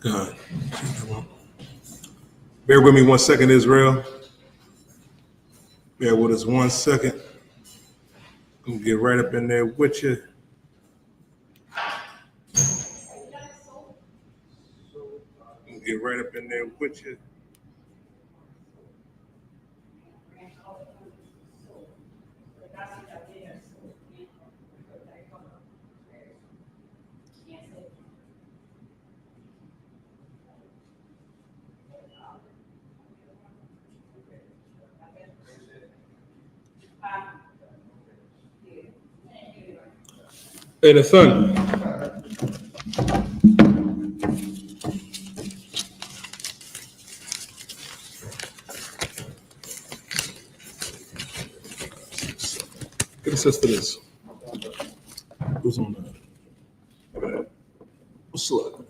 God. Bear with me 1 second, Israel. Bear with us 1 second. I'm gonna get right up in there with you. Get right up in there with you. Hey, the sun. Get a sister this. Who's on that? What's up?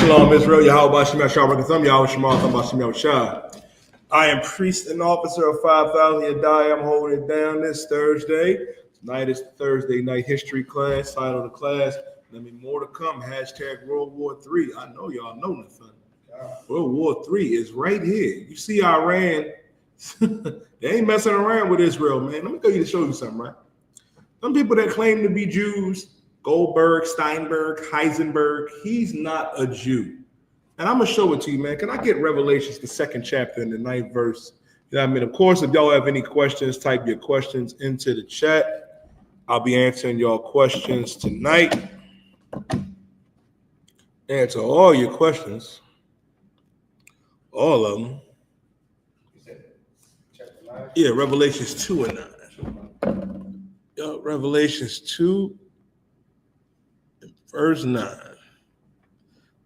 Shalom, Israel. YAHAWASHI, YAHUSHUA. I am priest and officer of 5,000 Yadai. I'm holding it down this Thursday. Tonight is Thursday night history class. Title of the class. Let me more to come. Hashtag World War III. I know y'all know nothing. World War III is right here. You see Iran. They ain't messing around with Israel, man. Let me go to show you something, right? Some people that claim to be Jews, Goldberg, Steinberg, Heisenberg, he's not a Jew. And I'm going to show it to you, man. Can I get Revelations, the 2nd chapter and the 9th verse? You know what I mean? Of course, if y'all have any questions, type your questions into the chat. I'll be answering y'all questions tonight. Answer all your questions. All of them. Yeah, Revelations 2 and 9. Yo, Revelations 2. Verse 9.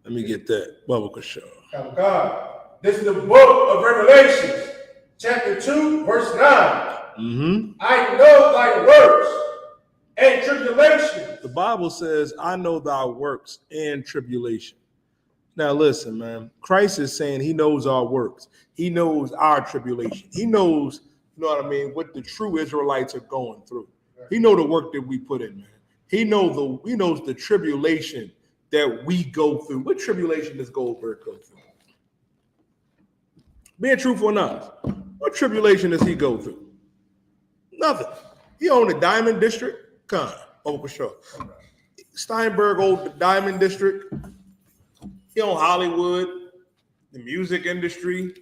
Let me get that. Bubble show. God. This is the book of Revelations, chapter 2, verse 9. I know thy works and tribulation. The Bible says, I know thy works and tribulation. Now listen, man. Christ is saying he knows our works. He knows our tribulation. He knows, you know what I mean, what the true Israelites are going through. He knows the work that we put in, man. He knows the tribulation that we go through. What tribulation does Goldberg go through? Being truthful and honest. What tribulation does he go through? Nothing. He owned the Diamond District. Come on, for sure. Steinberg owned the Diamond District. He owned Hollywood, the music industry,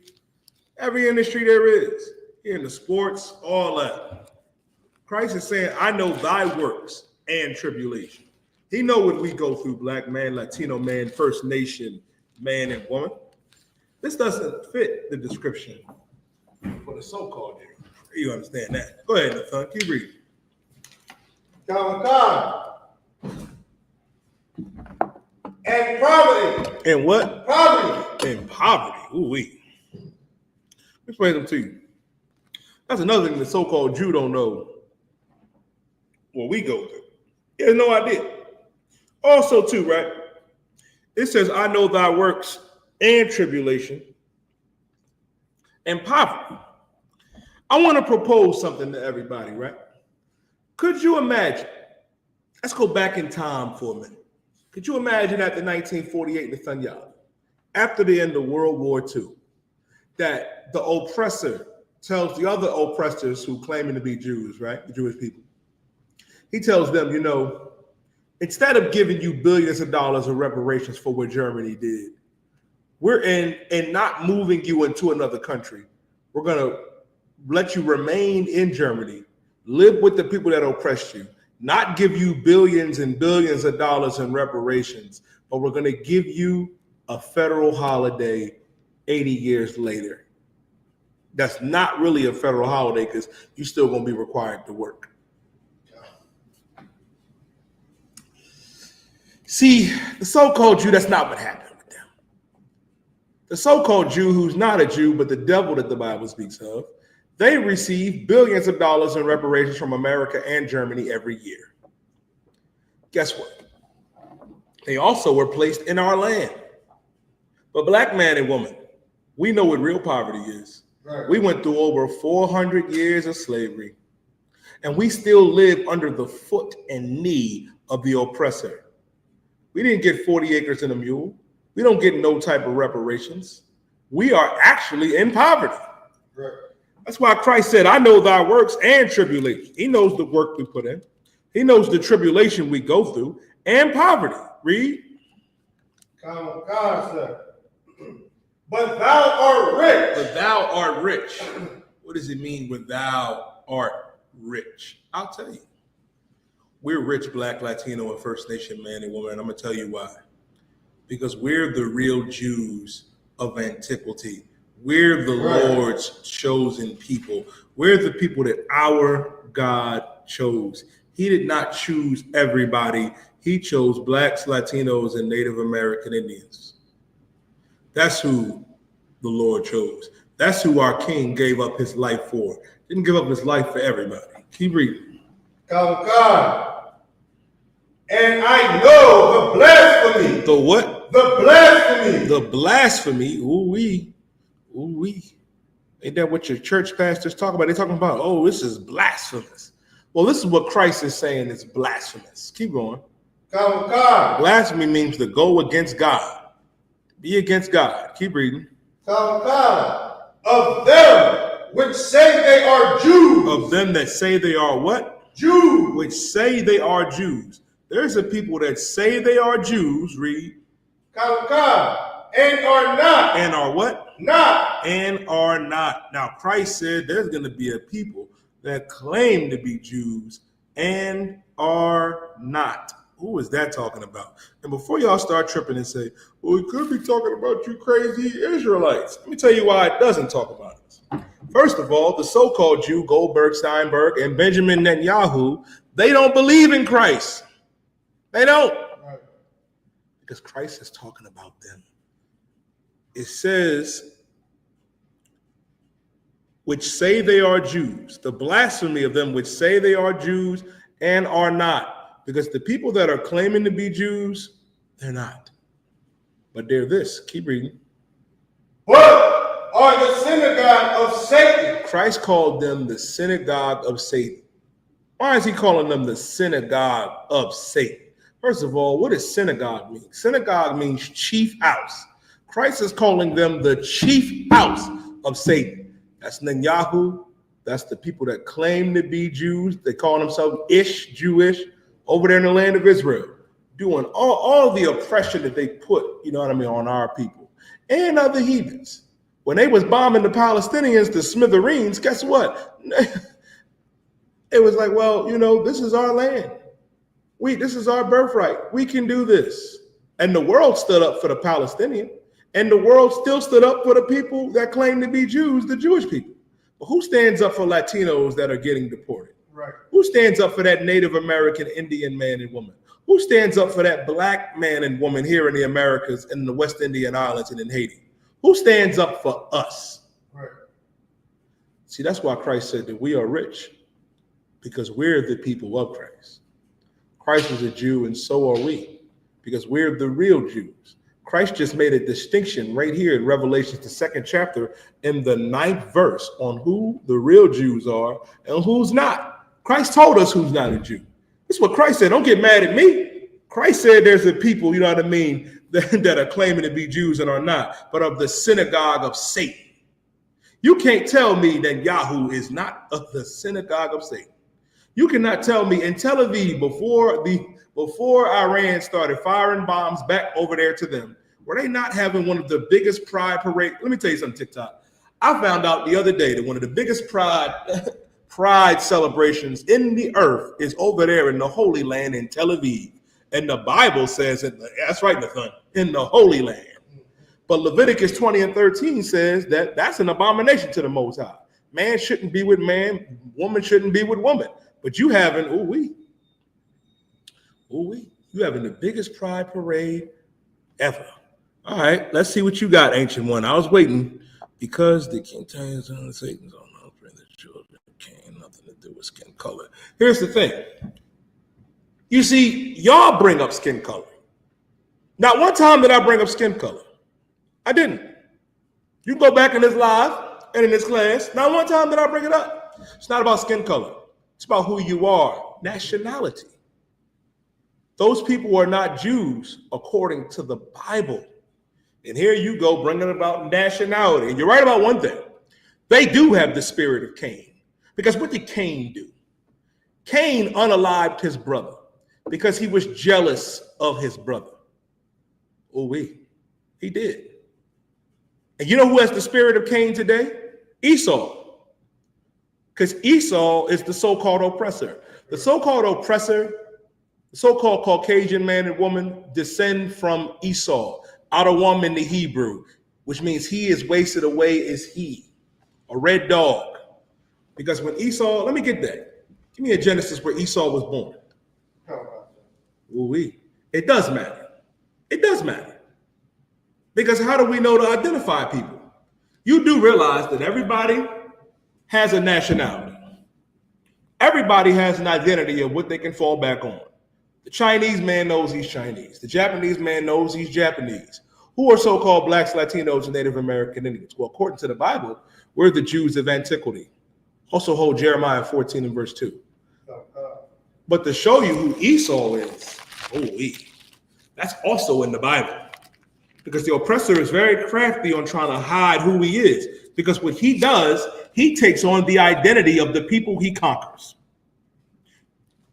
every industry there is. He in the sports, all that. Christ is saying, I know thy works and tribulation. He know what we go through, black man, Latino man, First Nation man and woman. This doesn't fit the description for the so-called Jew. You understand that? Go ahead, Nathan. Keep reading. God. And poverty. And what? Poverty. And poverty. Ooh wee. Explain them to you. That's another thing the so-called Jew don't know what we go through. He has no idea. Also, too, right? It says, I know thy works and tribulation and poverty. I want to propose something to everybody, right? Could you imagine? Let's go back in time for a minute. Could you imagine after 1948, Nathaniel, after the end of World War II, that the oppressor tells the other oppressors who claiming to be Jews, right? The Jewish people. He tells them, you know, instead of giving you billions of dollars of reparations for what Germany did, we're in not moving you into another country. We're going to let you remain in Germany, live with the people that oppressed you, not give you billions and billions of dollars in reparations, but we're going to give you a federal holiday 80 years later. That's not really a federal holiday because you're still going to be required to work. See, the so-called Jew, that's not what happened with them. The so-called Jew who's not a Jew, but the devil that the Bible speaks of, they receive billions of dollars in reparations from America and Germany every year. Guess what? They also were placed in our land. But black man and woman, we know what real poverty is. Right. We went through over 400 years of slavery, and we still live under the foot and knee of the oppressor. We didn't get 40 acres and a mule. We don't get no type of reparations. We are actually in poverty. Right. That's why Christ said, I know thy works and tribulation. He knows the work we put in. He knows the tribulation we go through and poverty. Read. God said, but thou art rich. But thou art rich. What does it mean when thou art rich? I'll tell you. We're rich, black, Latino, and First Nation man and woman. And I'm going to tell you why. Because we're the real Jews of antiquity. We're the Lord's chosen people. We're the people that our God chose. He did not choose everybody. He chose blacks, Latinos, and Native American Indians. That's who the Lord chose. That's who our King gave up his life for. Didn't give up his life for everybody. Keep reading. God. And I know the blasphemy. The what? The blasphemy. The blasphemy. Ooh-wee. Ooh-wee. Ain't that what your church pastors talk about? They're talking about, oh, this is blasphemous. Well, this is what Christ is saying is blasphemous. Keep going. God. Blasphemy means to go against God. Be against God. Keep reading. God. Of them which say they are Jews. Of them that say they are what? Jews. Which say they are Jews. There's a people that say they are Jews. Read. God. And are not. And are what? Not. And are not. Now, Christ said there's going to be a people that claim to be Jews and are not. Who is that talking about? And before y'all start tripping and say, well, we could be talking about you crazy Israelites. Let me tell you why it doesn't talk about us. First of all, the so-called Jew, Goldberg, Steinberg, and Benjamin Netanyahu, they don't believe in Christ. They don't. Right. Because Christ is talking about them. It says, which say they are Jews, the blasphemy of them which say they are Jews and are not. Because the people that are claiming to be Jews, they're not. But they're this. Keep reading. But are the synagogue of Satan. Christ called them the synagogue of Satan. Why is he calling them the synagogue of Satan? First of all, what does synagogue mean? Synagogue means chief house. Christ is calling them the chief house of Satan. That's Netanyahu. That's the people that claim to be Jews. They call themselves Jewish. Over there in the land of Israel, doing all the oppression that they put, you know what I mean, on our people and other heathens. When they was bombing the Palestinians, the smithereens, guess what? It was like, well, you know, this is our land. This is our birthright. We can do this. And the world stood up for the Palestinian, and the world still stood up for the people that claim to be Jews, the Jewish people. But who stands up for Latinos that are getting deported? Right. Who stands up for that Native American Indian man and woman? Who stands up for that black man and woman here in the Americas and the West Indian Islands and in Haiti? Who stands up for us? Right. See, that's why Christ said that we are rich, because we're the people of Christ. Christ was a Jew, and so are we, because we're the real Jews. Christ just made a distinction right here in Revelation, the 2nd chapter, in the 9th verse on who the real Jews are and who's not. Christ told us who's not a Jew. This is what Christ said. Don't get mad at me. Christ said there's a people, you know what I mean, that are claiming to be Jews and are not, but of the synagogue of Satan. You can't tell me that Yahoo is not of the synagogue of Satan. You cannot tell me in Tel Aviv before Iran started firing bombs back over there to them, were they not having one of the biggest pride parade? Let me tell you something, TikTok. I found out the other day that one of the biggest pride celebrations in the earth is over there in the Holy Land in Tel Aviv. And the Bible says, that's right, Nathan, in the Holy Land. But Leviticus 20 and 13 says that that's an abomination to the Most High. Man shouldn't be with man, woman shouldn't be with woman. But you having, you having the biggest pride parade ever. All right, let's see what you got, Ancient One. I was waiting because the contains on Satan's own offspring, the children can't nothing to do with skin color. Here's the thing. You see, y'all bring up skin color. Not one time did I bring up skin color. I didn't. You can go back in this live and in this class. Not one time did I bring it up. It's not about skin color. It's about who you are, nationality. Those people are not Jews according to the Bible. And here you go bringing about nationality. And you're right about one thing. They do have the spirit of Cain. Because what did Cain do? Cain unalived his brother because he was jealous of his brother. Oh, he did. And you know who has the spirit of Cain today? Esau. Because Esau is the so-called oppressor. The so-called oppressor, the so-called Caucasian man and woman descend from Esau. Adawam in the Hebrew, which means he is wasted away is he, a red dog. Because when Esau, let me get that. Give me a Genesis where Esau was born. Ooh-wee. It does matter. It does matter. Because how do we know to identify people? You do realize that everybody has a nationality. Everybody has an identity of what they can fall back on. The Chinese man knows he's Chinese. The Japanese man knows he's Japanese. Who are so-called blacks, Latinos, and Native American Indians? Well, according to the Bible, we're the Jews of antiquity. Also hold Jeremiah 14 and verse 2. But to show you who Esau is, that's also in the Bible. Because the oppressor is very crafty on trying to hide who he is. Because what he does, he takes on the identity of the people he conquers.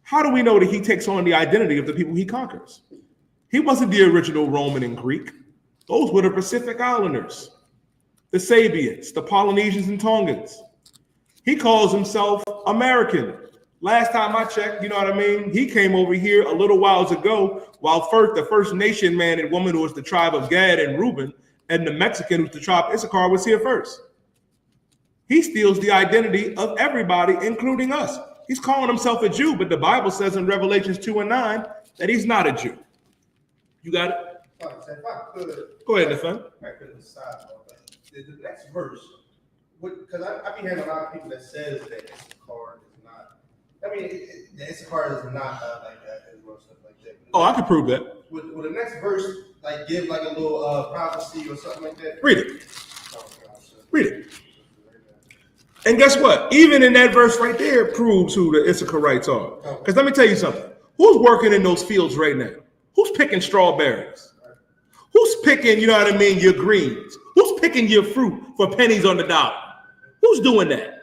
How do we know that he takes on the identity of the people he conquers? He wasn't the original Roman and Greek. Those were the Pacific Islanders, the Sabians, the Polynesians and Tongans. He calls himself American. Last time I checked, you know what I mean? He came over here a little whiles ago while the first nation man and woman who was the tribe of Gad and Reuben and the Mexican who's the tribe of Issachar was here first. He steals the identity of everybody, including us. He's calling himself a Jew, but the Bible says in Revelations 2 and 9 that he's not a Jew. You got it? Go ahead, Nathan. The next verse, because I be hearing a lot of people that says that Issachar is not. I mean, the Issachar is not like that as well, stuff like that. Oh, I can prove that. Would the next verse like give like a little prophecy or something like that? Read it. Read it. And guess what? Even in that verse right there, it proves who the Issacharites are. Because let me tell you something. Who's working in those fields right now? Who's picking strawberries? Who's picking, you know what I mean, your greens? Who's picking your fruit for pennies on the dollar? Who's doing that?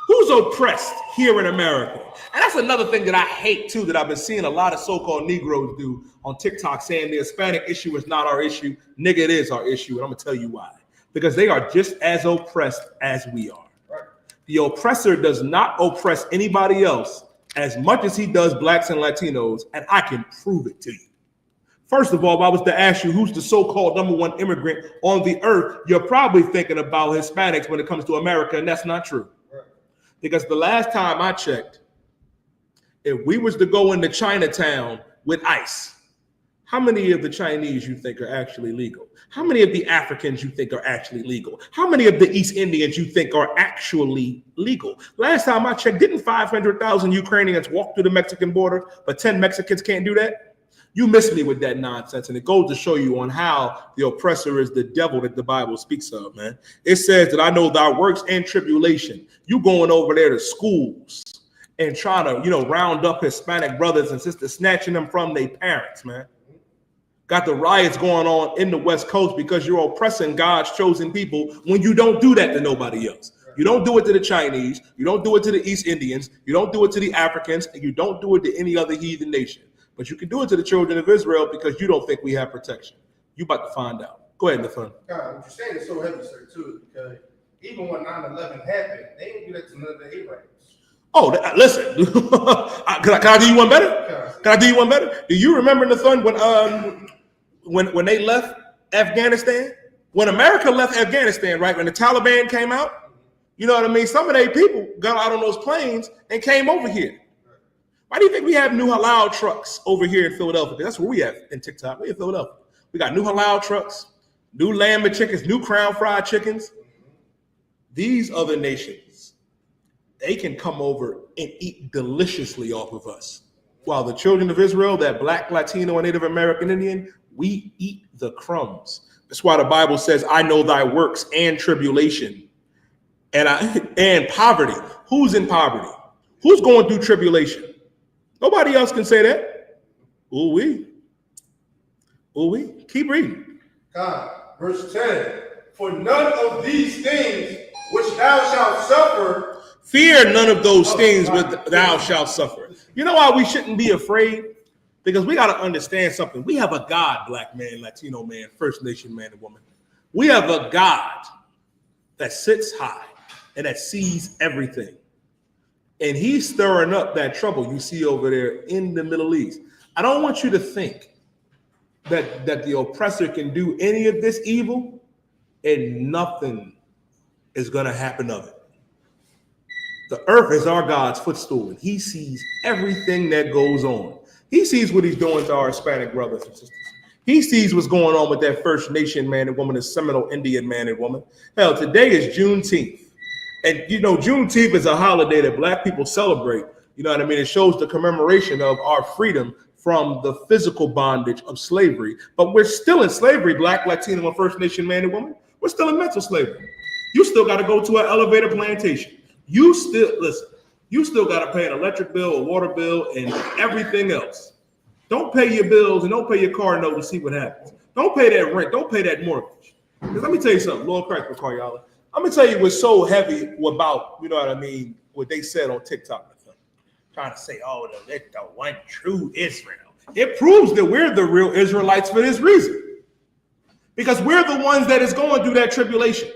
Who's oppressed here in America? And that's another thing that I hate too, that I've been seeing a lot of so-called Negroes do on TikTok, saying the Hispanic issue is not our issue. Nigga, it is our issue, and I'm gonna tell you why. Because they are just as oppressed as we are. The oppressor does not oppress anybody else as much as he does blacks and Latinos, and I can prove it to you. First of all, if I was to ask you who's the so-called #1 immigrant on the earth, you're probably thinking about Hispanics when it comes to America, and that's not true. Because the last time I checked, if we was to go into Chinatown with ICE, how many of the Chinese you think are actually legal? How many of the Africans you think are actually legal? How many of the East Indians you think are actually legal? Last time I checked, didn't 500,000 Ukrainians walk through the Mexican border, but 10 Mexicans can't do that? You miss me with that nonsense, and it goes to show you on how the oppressor is the devil that the Bible speaks of, man. It says that I know thy works and tribulation. You going over there to schools and trying to, you know, round up Hispanic brothers and sisters, snatching them from their parents, man. Got the riots going on in the West Coast because you're oppressing God's chosen people when you don't do that to nobody else. You don't do it to the Chinese. You don't do it to the East Indians. You don't do it to the Africans, and you don't do it to any other heathen nation. But you can do it to the children of Israel because you don't think we have protection. You about to find out. Go ahead, Nathan. God, what you're saying is so heavy, sir, too, because even when 9/11 happened, they didn't do that to none of the Abrahams. Oh, listen. Can I do you one better? Can I do you one better? Do you remember, Nathan, when they left Afghanistan? When America left Afghanistan, right, when the Taliban came out, you know what I mean? Some of their people got out on those planes and came over here. Why do you think we have new halal trucks over here in Philadelphia? That's where we at in TikTok. We in Philadelphia. We got new halal trucks, new lamb chickens, new crown fried chickens. These other nations, they can come over and eat deliciously off of us. While the children of Israel, that black, Latino, and Native American Indian, we eat the crumbs. That's why the Bible says, I know thy works and tribulation and poverty. Who's in poverty? Who's going through tribulation? Nobody else can say that. Ooh, we. Keep reading. God, verse 10. For none of these things which thou shalt suffer. Fear none of those things which thou shalt suffer. You know why we shouldn't be afraid? Because we got to understand something. We have a God, black man, Latino man, First Nation man and woman. We have a God that sits high and that sees everything. And he's stirring up that trouble you see over there in the Middle East. I don't want you to think that the oppressor can do any of this evil and nothing is going to happen of it. The earth is our God's footstool, and he sees everything that goes on. He sees what he's doing to our Hispanic brothers and sisters. He sees what's going on with that First Nation man and woman, the Seminole Indian man and woman. Hell, today is Juneteenth. And, you know, Juneteenth is a holiday that black people celebrate. You know what I mean? It shows the commemoration of our freedom from the physical bondage of slavery. But we're still in slavery, black, Latino, and First Nation man and woman. We're still in mental slavery. You still got to go to an elevator plantation. You still got to pay an electric bill, a water bill, and everything else. Don't pay your bills and don't pay your car note to see what happens. Don't pay that rent. Don't pay that mortgage. Because let me tell you something, Lord Christ, YAHUAH. I'm going to tell you what's so heavy about, you know what I mean, what they said on TikTok. Trying to say, oh, that's the one true Israel. It proves that we're the real Israelites for this reason. Because we're the ones that is going through that tribulation.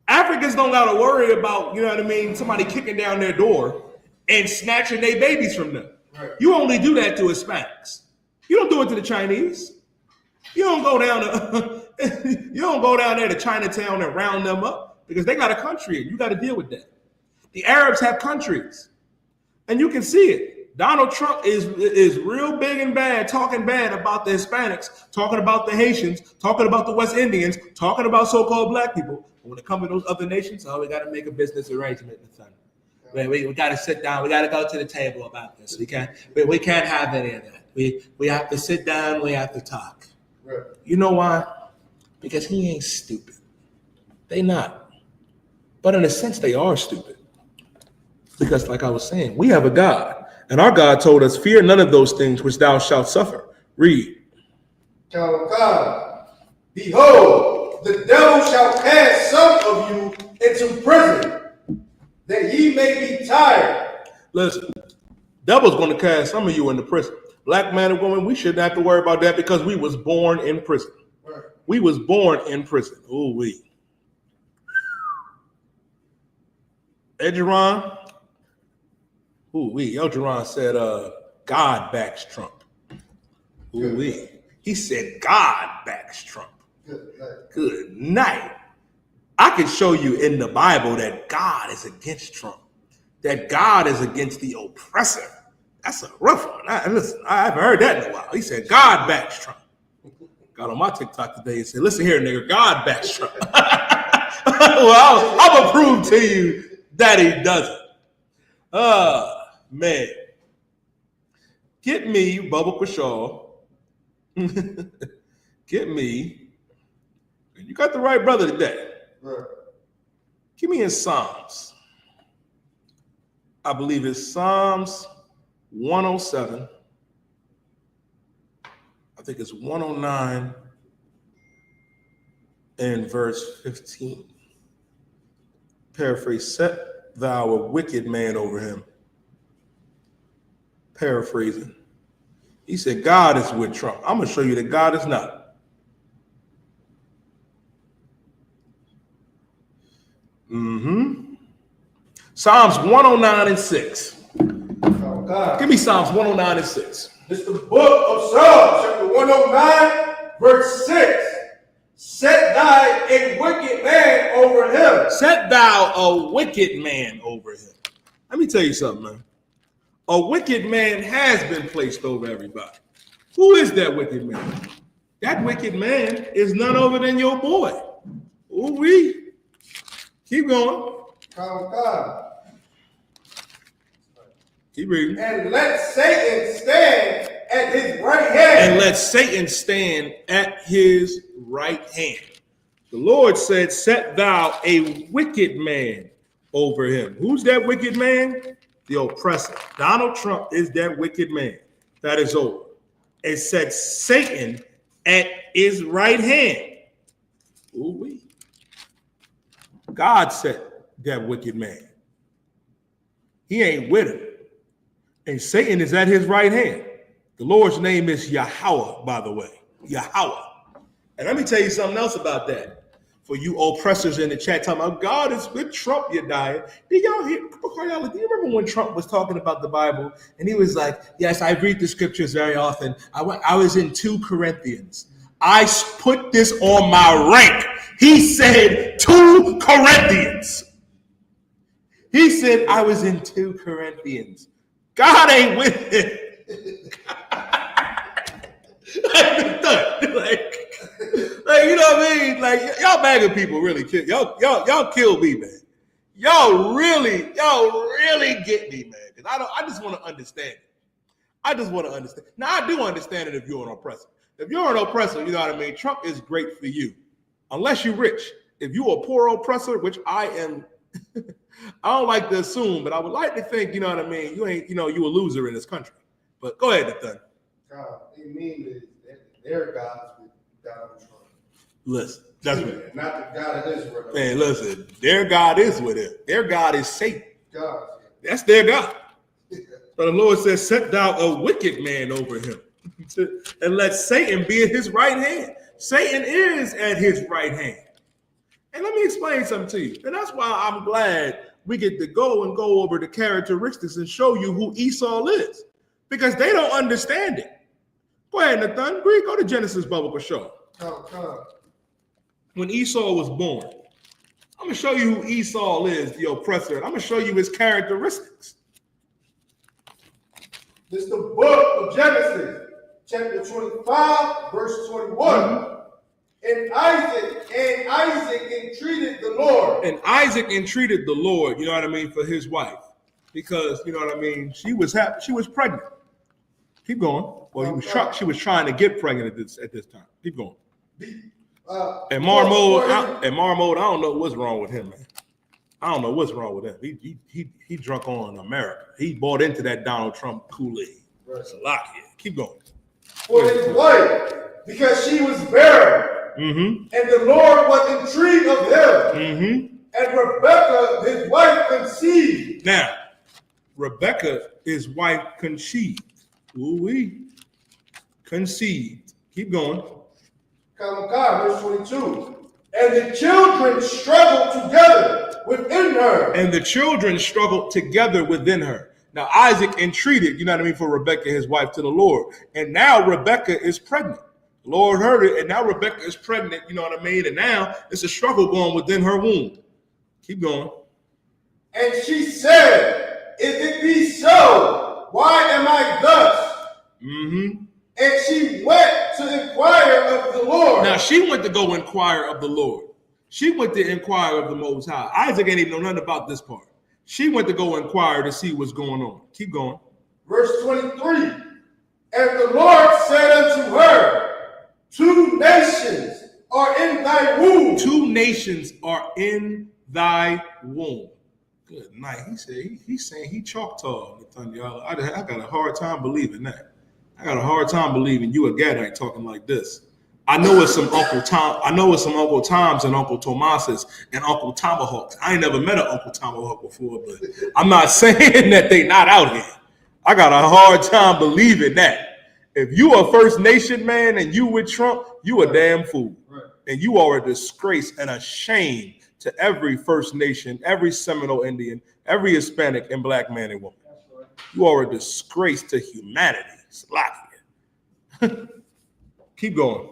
Africans don't got to worry about, you know what I mean, somebody kicking down their door and snatching their babies from them. Right. You only do that to Hispanics. You don't do it to the Chinese. You don't go down there to Chinatown and round them up because they got a country and you got to deal with that. The Arabs have countries, and you can see it. Donald Trump is real big and bad, talking bad about the Hispanics, talking about the Haitians, talking about the West Indians, talking about so-called black people. But when it comes to those other nations, we got to make a business arrangement with them. We got to sit down. We got to go to the table about this. We can't have any of that. We have to sit down. We have to talk. Right. You know why? Because he ain't stupid. They not. But in a sense, they are stupid. Because like I was saying, we have a God. And our God told us, fear none of those things which thou shalt suffer. Read. Child of God, behold, the devil shall cast some of you into prison, that ye may be tired. Listen, devil's going to cast some of you into prison. Black man and woman, we shouldn't have to worry about that because we was born in prison. Right. We was born in prison. Ooh, we. Edgeron. Ooh, we. Edgeron said, God backs Trump. Ooh, we. He said, God backs Trump. Good night. I can show you in the Bible that God is against Trump, that God is against the oppressor. That's a rough one. Listen, I haven't heard that in a while. He said, God backs Trump. Got on my TikTok today and said, listen here, nigga, God backs Trump. Well, I'll prove to you that he doesn't. Man. Get me, Bubba Quashaw. Get me. You got the right brother today. Right. Give me in Psalms. I believe it's Psalms 107. I think it's 109 and verse 15. Paraphrase, set thou a wicked man over him. Paraphrasing. He said, God is with Trump. I'm going to show you that God is not. Psalms 109 and 6. Oh, God. Give me Psalms 109 and 6. It's the book of Psalms, chapter 109, verse 6. Set thou a wicked man over him. Set thou a wicked man over him. Let me tell you something, man. A wicked man has been placed over everybody. Who is that wicked man? That wicked man is none other than your boy. Ooh, we keep going. Keep reading. And let Satan stand at his right hand. And let Satan stand at his right hand. The Lord said, set thou a wicked man over him. Who's that wicked man? The oppressor. Donald Trump is that wicked man. That is over. It said Satan at his right hand. Ooh-wee. God said that wicked man. He ain't with him. And Satan is at his right hand. The Lord's name is YAHUAH, by the way. YAHUAH. And let me tell you something else about that. For you oppressors in the chat talking about God is with Trump, you dying. Did y'all hear? Do you remember when Trump was talking about the Bible and he was like, yes, I read the scriptures very often. I was in 2 Corinthians. I put this on my rank. He said 2 Corinthians. He said I was in 2 Corinthians. God ain't with it. Like, you know what I mean? Like, y'all MAGA people really kill y'all kill me, man. Y'all really get me, man. Because I just want to understand it. I just want to understand. Now I do understand it if you're an oppressor. If you're an oppressor, you know what I mean? Trump is great for you. Unless you're rich. If you're a poor oppressor, which I am, I don't like to assume, but I would like to think, you know what I mean? You ain't, you know, you a loser in this country. But go ahead, Nathan. They mean that their God's with Donald Trump. Listen, that's right. Not the God of Israel. Man, listen, their God is with him. Their God is Satan. God. That's their God. But the Lord says, set thou a wicked man over him, and let Satan be at his right hand. Satan is at his right hand. And let me explain something to you. And that's why I'm glad we get to go over the characteristics and show you who Esau is. Because they don't understand it. Go ahead, Nathan. Go to Genesis Biblical Show. When Esau was born, I'm going to show you who Esau is, the oppressor. And I'm going to show you his characteristics. This is the book of Genesis, chapter 25, verse 21. And Isaac entreated the Lord. And Isaac entreated the Lord, you know what I mean, for his wife. Because, you know what I mean, she was happy, she was pregnant. Keep going. Well, she was trying to get pregnant at this time. Keep going. And Marmode, I don't know what's wrong with him, man. I don't know what's wrong with him. He drunk on America. He bought into that Donald Trump Kool-Aid. It's a lot here. Keep going. For his wife, because she was barren. And the Lord was intrigued of him. And Rebekah, his wife, conceived. Now, Rebekah, his wife, conceived. Ooh-wee. Conceived. Keep going. Verse 22. And the children struggled together within her. And the children struggled together within her. Now, Isaac entreated, you know what I mean, for Rebekah, his wife, to the Lord. And now Rebekah is pregnant. The Lord heard it, and now Rebekah is pregnant, you know what I mean? And now it's a struggle going within her womb. Keep going. And she said, if it be so, why am I thus? And she went to inquire of the Lord. Now she went to go inquire of the Lord. She went to inquire of the Most High. Isaac ain't even know nothing about this part. She went to go inquire to see what's going on. Keep going. Verse 23. And the Lord said unto her, 2 nations are in thy womb. 2 nations are in thy womb. Good night. He said he's saying he Choctaw, Nathaniel. I got a hard time believing that. I got a hard time believing you a Gadite talking like this. I know it's some Uncle Tom. I know it's some Uncle Toms and Uncle Tomases and Uncle Tomahawks. I ain't never met an Uncle Tomahawk before, but I'm not saying that they not out here. I got a hard time believing that. If you a First Nation man and you with Trump, you a damn fool. Right. And you are a disgrace and a shame to every First Nation, every Seminole Indian, every Hispanic and Black man and woman. Right. You are a disgrace to humanity. Slovakia. Keep going.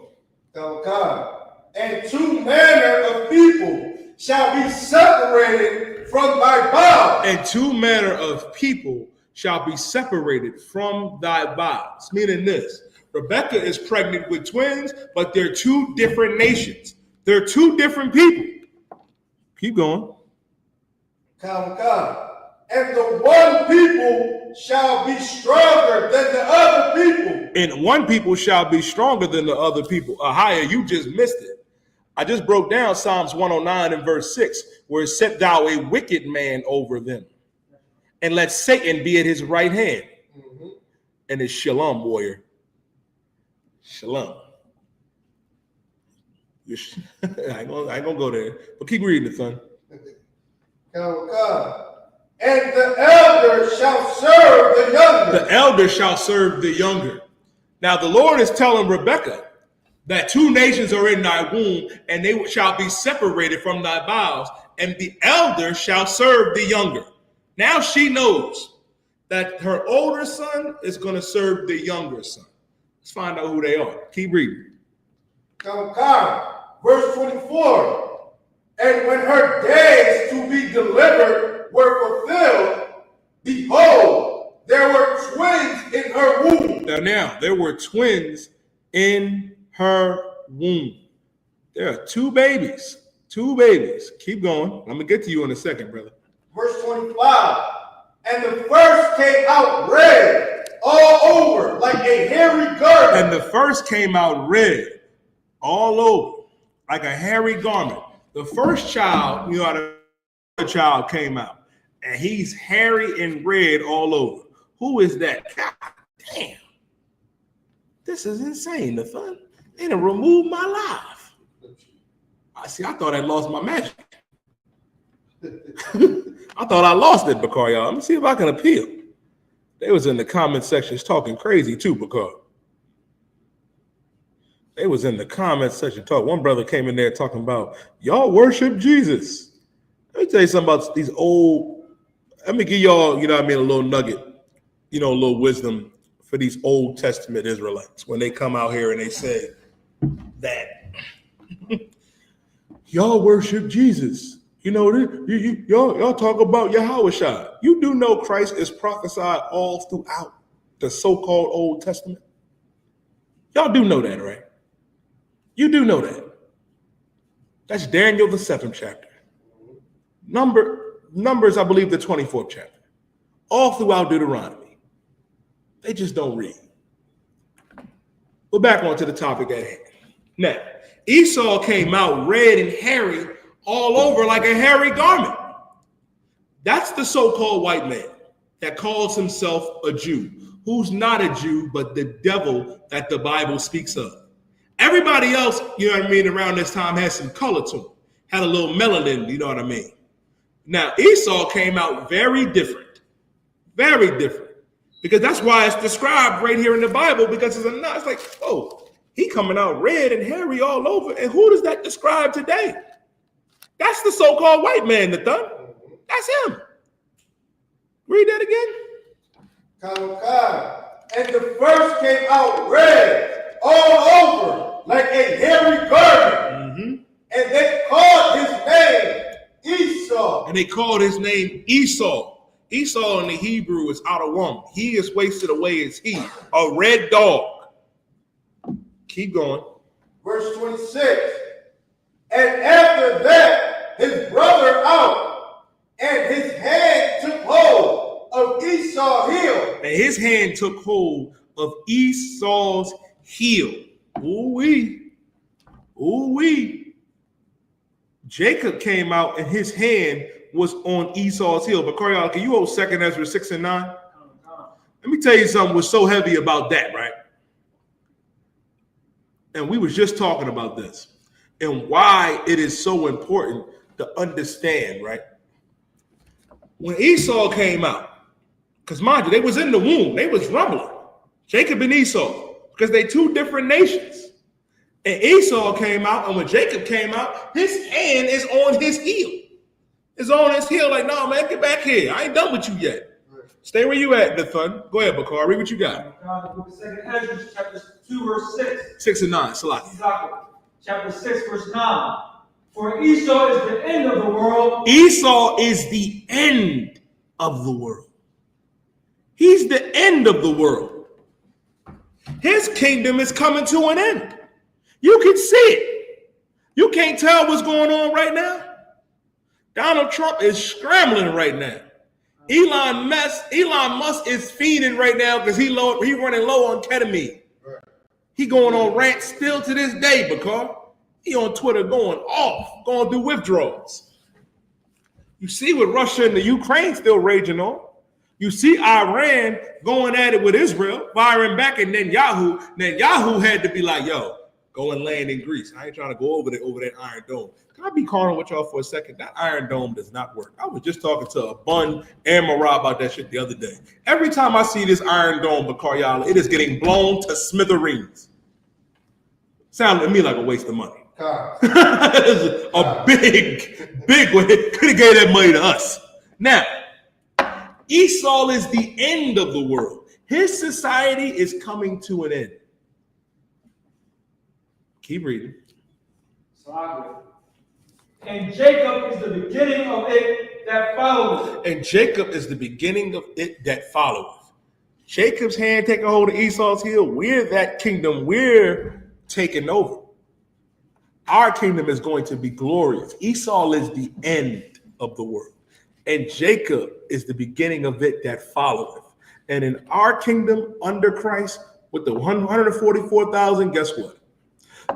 And 2 manner of people shall be separated from thy bowels. And 2 manner of people shall be separated from thy bowels. Meaning this, Rebecca is pregnant with twins, but they're two different nations. They're two different people. Keep going. Come. And the one people shall be stronger than the other people. And one people shall be stronger than the other people. Ahia, you just missed it. I just broke down Psalms 109 and verse 6, where it set thou a wicked man over them, and let Satan be at his right hand. And it's Shalom, warrior. Shalom. I ain't gonna go there, but keep reading it, son. Come. And the elder shall serve the younger. The elder shall serve the younger. Now the Lord is telling Rebekah that two nations are in thy womb, and they shall be separated from thy bowels, and the elder shall serve the younger. Now she knows that her older son is going to serve the younger son. Let's find out who they are. Keep reading. Come. Verse 24. And when her days to be delivered were fulfilled, behold, there were twins in her womb. Now, there were twins in her womb. There are two babies. Keep going. I'm going to get to you in a second, brother. Verse 25. And the first came out red all over like a hairy garment. And the first came out red all over like a hairy garment. The first child, you know how the child came out, and he's hairy and red all over. Who is that? God damn. This is insane, the fun. They done removed my life. I thought I lost my magic. I thought I lost it, Bakar, y'all. Let me see if I can appeal. They was in the comment sections talking crazy too, Bakar. They was in the comment section talking. One brother came in there talking about, y'all worship Jesus. Let me tell you something about these old, let me give y'all, you know what I mean, a little nugget, you know, a little wisdom for these Old Testament Israelites when they come out here and they say that y'all worship Jesus. You know, y'all talk about YAHUSHA. You do know Christ is prophesied all throughout the so-called Old Testament. Y'all do know that, right? You do know that. That's Daniel, the 7th chapter. Numbers, I believe, the 24th chapter. All throughout Deuteronomy. They just don't read. We're back onto the topic at hand. Now, Esau came out red and hairy all over like a hairy garment. That's the so-called white man that calls himself a Jew, who's not a Jew, but the devil that the Bible speaks of. Everybody else, you know what I mean, around this time had some color to him, had a little melanin, you know what I mean? Now, Esau came out very different, because that's why it's described right here in the Bible, because it's like, oh, he coming out red and hairy all over, and who does that describe today? That's the so-called white man, Nathan. That's him. Read that again. And the first came out red all over like a hairy garment. And they called his name Esau. And they called his name Esau. Esau in the Hebrew is out of one. He is wasted away as he, a red dog. Keep going. Verse 26. And after that, his brother out, and his hand took hold of Esau's heel. And his hand took hold of Esau's heel. Ooh-wee. Ooh-wee. Jacob came out, and his hand was on Esau's heel. But Coriel, can you hold 2nd Ezra 6 and 9? Let me tell you something was so heavy about that, right? And we was just talking about this and why it is so important to understand, right? When Esau came out, because mind you, they was in the womb, they was rumbling, Jacob and Esau, because they two different nations. And Esau came out, and when Jacob came out, his hand is on his heel. It's on his heel, like, no, man, get back here. I ain't done with you yet. Stay where you at, Nathan. Go ahead, Bakar. Read what you got. The book of 2nd Ezra, chapter 2, verse 6. 6 and 9, Salaki. Chapter 6, verse 9. For Esau is the end of the world. Esau is the end of the world. He's the end of the world. His kingdom is coming to an end. You can see it. You can't tell what's going on right now. Donald Trump is scrambling right now. Elon Musk is feeding right now because he running low on ketamine. He going on rants still to this day, because he on Twitter going off, going through withdrawals. You see what Russia and the Ukraine still raging on. You see Iran going at it with Israel, firing back at Netanyahu. Netanyahu had to be like, yo, go and land in Greece. I ain't trying to go over that Iron Dome. Can I be calling with y'all for a second? That Iron Dome does not work. I was just talking to a Bun and Marab about that shit the other day. Every time I see this Iron Dome, Bakar, it is getting blown to smithereens. Sounded to me like a waste of money. A big way. Could have gave that money to us. Now, Esau is the end of the world. His society is coming to an end. Keep reading. And Jacob is the beginning of it that followeth. And Jacob is the beginning of it that followeth. Jacob's hand taking hold of Esau's heel. We're that kingdom. We're taking over. Our kingdom is going to be glorious. Esau is the end of the world. And Jacob is the beginning of it that followeth. And in our kingdom under Christ, with the 144,000, guess what?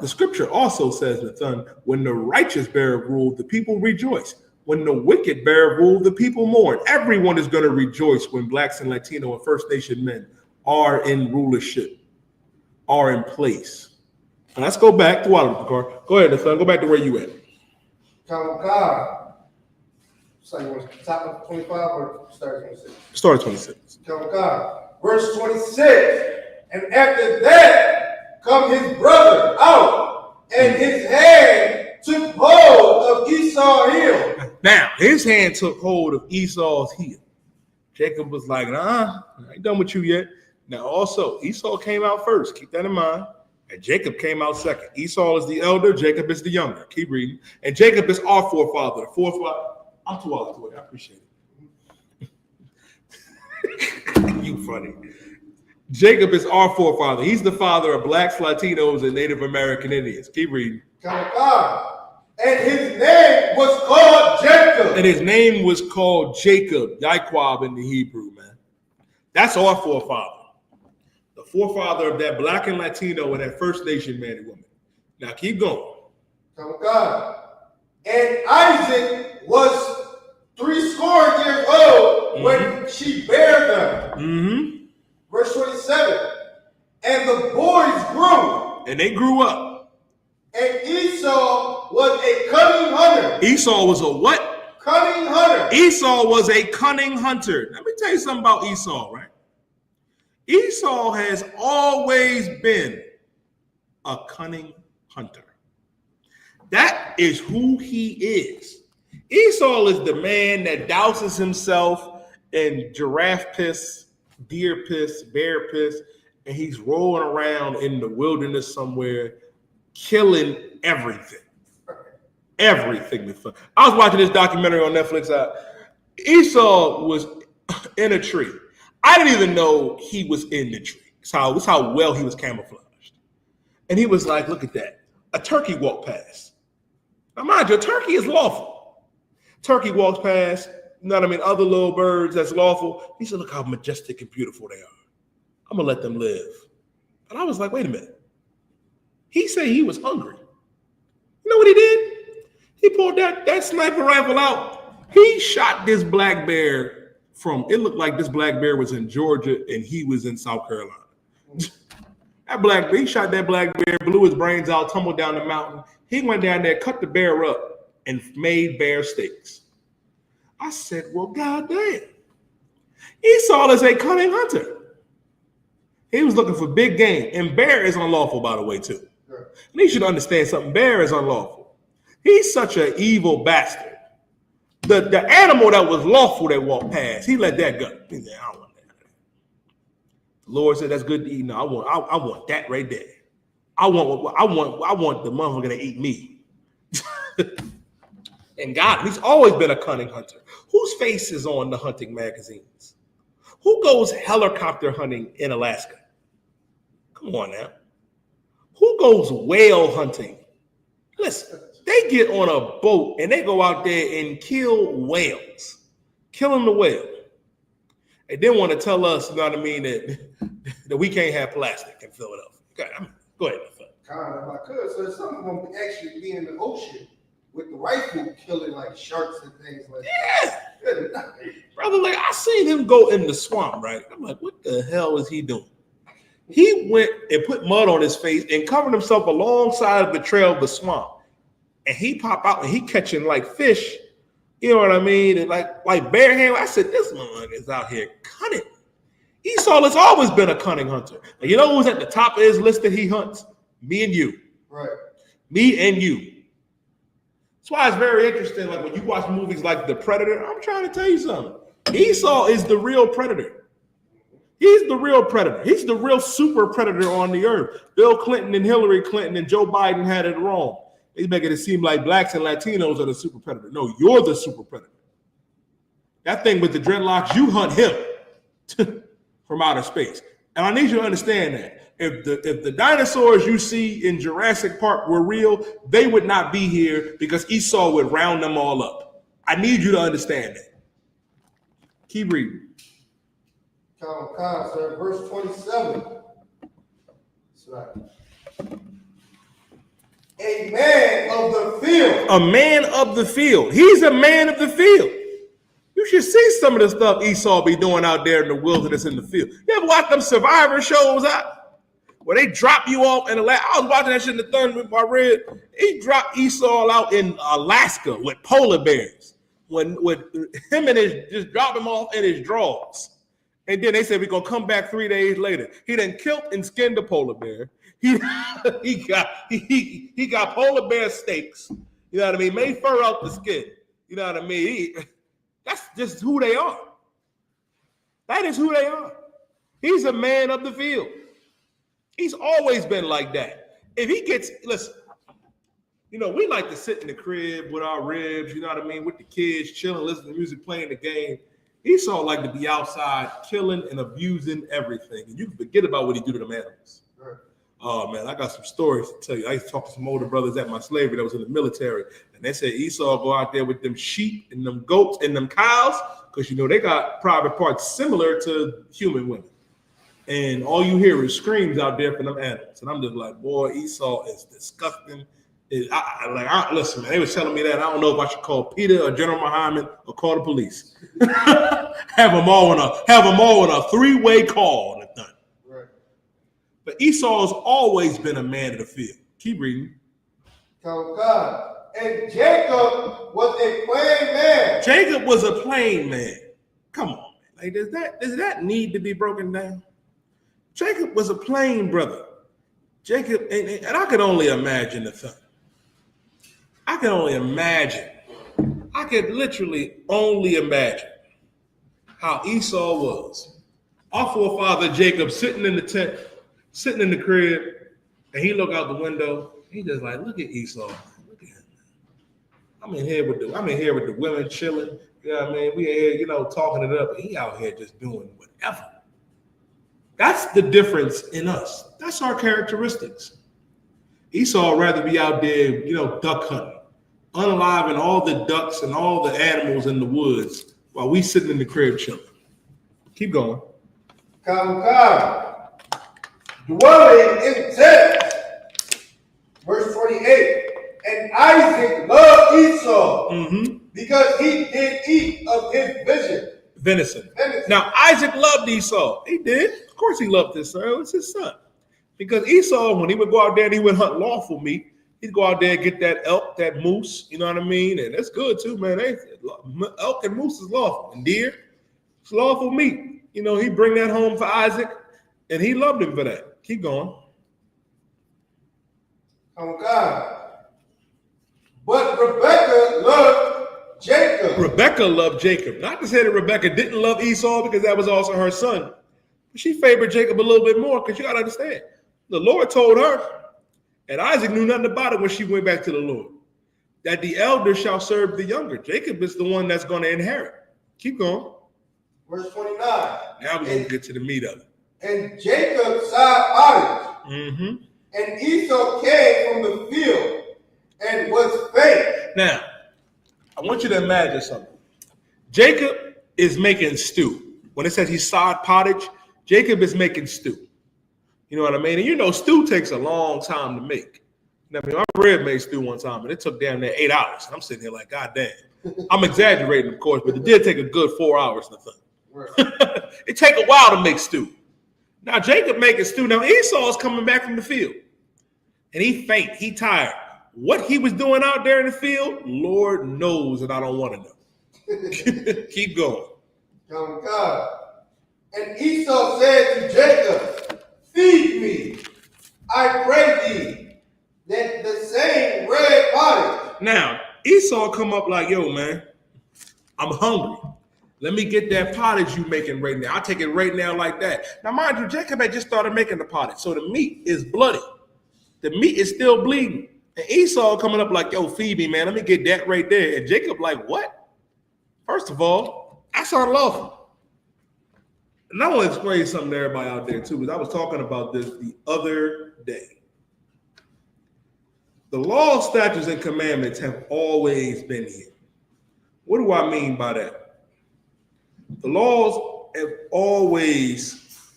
The scripture also says, when the righteous bear rule, the people rejoice. When the wicked bear rule, the people mourn. Everyone is going to rejoice when blacks and Latino and First Nation men are in rulership, are in place. And let's go back to Walter. Go ahead, son. Go back to where you at. God. So you want to top of 25 or start at 26? Start at 26. God. Verse 26. And after that come his brother out, and his hand took hold of Esau's heel. Now, his hand took hold of Esau's heel. Jacob was like, nah, I ain't done with you yet. Now, also, Esau came out first. Keep that in mind. And Jacob came out second. Esau is the elder. Jacob is the younger. Keep reading. And Jacob is our forefather. The forefather. I'm too old to it. I appreciate it. You funny. Jacob is our forefather. He's the father of blacks, Latinos, and Native American Indians. Keep reading. And his name was called Jacob. And his name was called Jacob, Yaquab in the Hebrew, man. That's our forefather. The forefather of that black and Latino and that First Nation man and woman. Now keep going. And Isaac was 80 years old when she bare them. Verse 27. And the boys grew. And they grew up. And Esau was a cunning hunter. Esau was a what? Cunning hunter. Esau was a cunning hunter. Let me tell you something about Esau, right? Esau has always been a cunning hunter. That is who he is. Esau is the man that douses himself in giraffe piss, deer piss, bear piss, and he's rolling around in the wilderness somewhere, killing everything. Everything. I was watching this documentary on Netflix. Esau was in a tree. I didn't even know he was in the tree. That's how well he was camouflaged. And he was like, look at that. A turkey walked past. Now, mind you, a turkey is lawful. Turkey walks past, you know what I mean, other little birds that's lawful. He said, look how majestic and beautiful they are. I'm going to let them live. And I was like, wait a minute. He said he was hungry. You know what he did? He pulled that sniper rifle out. He shot this black bear it looked like this black bear was in Georgia and he was in South Carolina. He shot that black bear, blew his brains out, tumbled down the mountain. He went down there, cut the bear up, and made bear steaks. I said, well, goddamn. Esau is a cunning hunter. He was looking for big game. And bear is unlawful, by the way, too. And he should understand something. Bear is unlawful. He's such an evil bastard. The animal that was lawful that walked past, he let that go. He said, I don't want that. The Lord said, that's good to eat. No, I want that right there. I want the motherfucker to eat me. And God, he's always been a cunning hunter. Whose face is on the hunting magazines? Who goes helicopter hunting in Alaska? Come Come on now. Who goes whale hunting? Listen, they get on a boat and they go out there and kill whales, killing the whale. They didn't want to tell us, you know what I mean, that we can't have plastic in Philadelphia. Okay, go ahead. Kind of, if I could. So some of them actually be in the ocean with the rifle killing like sharks and things like that. Yeah. Brother, like I seen him go in the swamp, right? I'm like, what the hell is he doing? He went and put mud on his face and covered himself alongside of the trail of the swamp. And he pop out and he catching like fish, you know what I mean? And like bare hand. I said, this man is out here cunning. Esau has always been a cunning hunter. And you know who's at the top of his list that he hunts? Me and you. Right. Me and you. That's why it's very interesting. Like when you watch movies like The Predator, I'm trying to tell you something. Esau is the real predator. He's the real predator. He's the real super predator on the earth. Bill Clinton and Hillary Clinton and Joe Biden had it wrong. They make it seem like blacks and Latinos are the super predator. No, you're the super predator. That thing with the dreadlocks, you hunt him from outer space. And I need you to understand that. If the dinosaurs you see in Jurassic Park were real, they would not be here because Esau would round them all up. I need you to understand that. Keep reading. Sir. Verse 27. That's right. A man of the field. A man of the field. He's a man of the field. You should see some of the stuff Esau be doing out there in the wilderness in the field. You ever watch them Survivor shows out? Where they drop you off in Alaska. I was watching that shit in the thunder with my red. He dropped Esau out in Alaska with polar bears. When him and just drop him off in his drawers. And then they said we're gonna come back 3 days later. He done killed and skinned a polar bear. He got polar bear steaks. You know what I mean? Made fur out the skin. You know what I mean? That's just who they are. That is who they are. He's a man of the field. He's always been like that. If he gets, listen, you know, we like to sit in the crib with our ribs, you know what I mean, with the kids, chilling, listening to music, playing the game. Esau like to be outside killing and abusing everything. And you can forget about what he do to them animals. Right. Oh, man, I got some stories to tell you. I used to talk to some older brothers at my slavery that was in the military. And they said Esau go out there with them sheep and them goats and them cows because, you know, they got private parts similar to human women. And all you hear is screams out there from them animals. And I'm just like, boy, Esau is disgusting. Listen, man, they was telling me that. I don't know if I should call Peter or General Muhammad or call the police. have them all in a three-way call. Right. But Esau has always been a man of the field. Keep reading. God. And Jacob was a plain man. Jacob was a plain man. Come on, man. Like, does that need to be broken down? Jacob was a plain brother. Jacob, and I could only imagine the thing. I could literally only imagine how Esau was. Our forefather Jacob sitting in the tent, sitting in the crib, and he look out the window. He just like, look at Esau. Look at him. I'm in here with the women chilling. You know what I mean? We in here, you know, talking it up. And he out here just doing whatever. That's the difference in us. That's our characteristics. Esau would rather be out there, you know, duck hunting, unaliving all the ducks and all the animals in the woods while we sitting in the crib chilling. Keep going. Dwelling in tents. Verse 28. And Isaac loved Esau because he did eat of his venison. Now, Isaac loved Esau. He did. Of course he loved his son. It was his son. Because Esau, when he would go out there and he would hunt lawful meat, he'd go out there and get that elk, that moose, you know what I mean? And that's good too, man. Elk and moose is lawful. And deer, it's lawful meat. You know, he'd bring that home for Isaac, and he loved him for that. Keep going. Oh, God. But Rebekah loved Jacob. Rebekah loved Jacob. Not to say that Rebekah didn't love Esau because that was also her son. But she favored Jacob a little bit more because you got to understand. The Lord told her, and Isaac knew nothing about it when she went back to the Lord, that the elder shall serve the younger. Jacob is the one that's going to inherit. Keep going. Verse 29. Now we're going to get to the meat of it. And Jacob side pottage Mm-hmm. And Esau came from the field and was faint. Now, I want you to imagine something. Jacob is making stew. When it says he sawed pottage, Jacob is making stew. You know what I mean? And you know, stew takes a long time to make. I mean, my rib made stew one time, and it took damn near 8 hours. And I'm sitting here like, God damn. I'm exaggerating, of course, but it did take a good 4 hours to think. Right. It take a while to make stew. Now, Jacob making stew. Now, Esau is coming back from the field, and he faint. He tired. What he was doing out there in the field, Lord knows, and I don't want to know. Keep going. Oh, God. And Esau said to Jacob, feed me, I pray thee, that the same red pottage. Now, Esau come up like, yo, man, I'm hungry. Let me get that pottage you making right now. I'll take it right now like that. Now, mind you, Jacob had just started making the pottage, so the meat is bloody. The meat is still bleeding. And Esau coming up like, yo, feed me, man. Let me get that right there. And Jacob like, what? First of all, that's unlawful. And I want to explain something to everybody out there, too, because I was talking about this the other day. The law, statutes, and commandments have always been here. What do I mean by that? The laws have always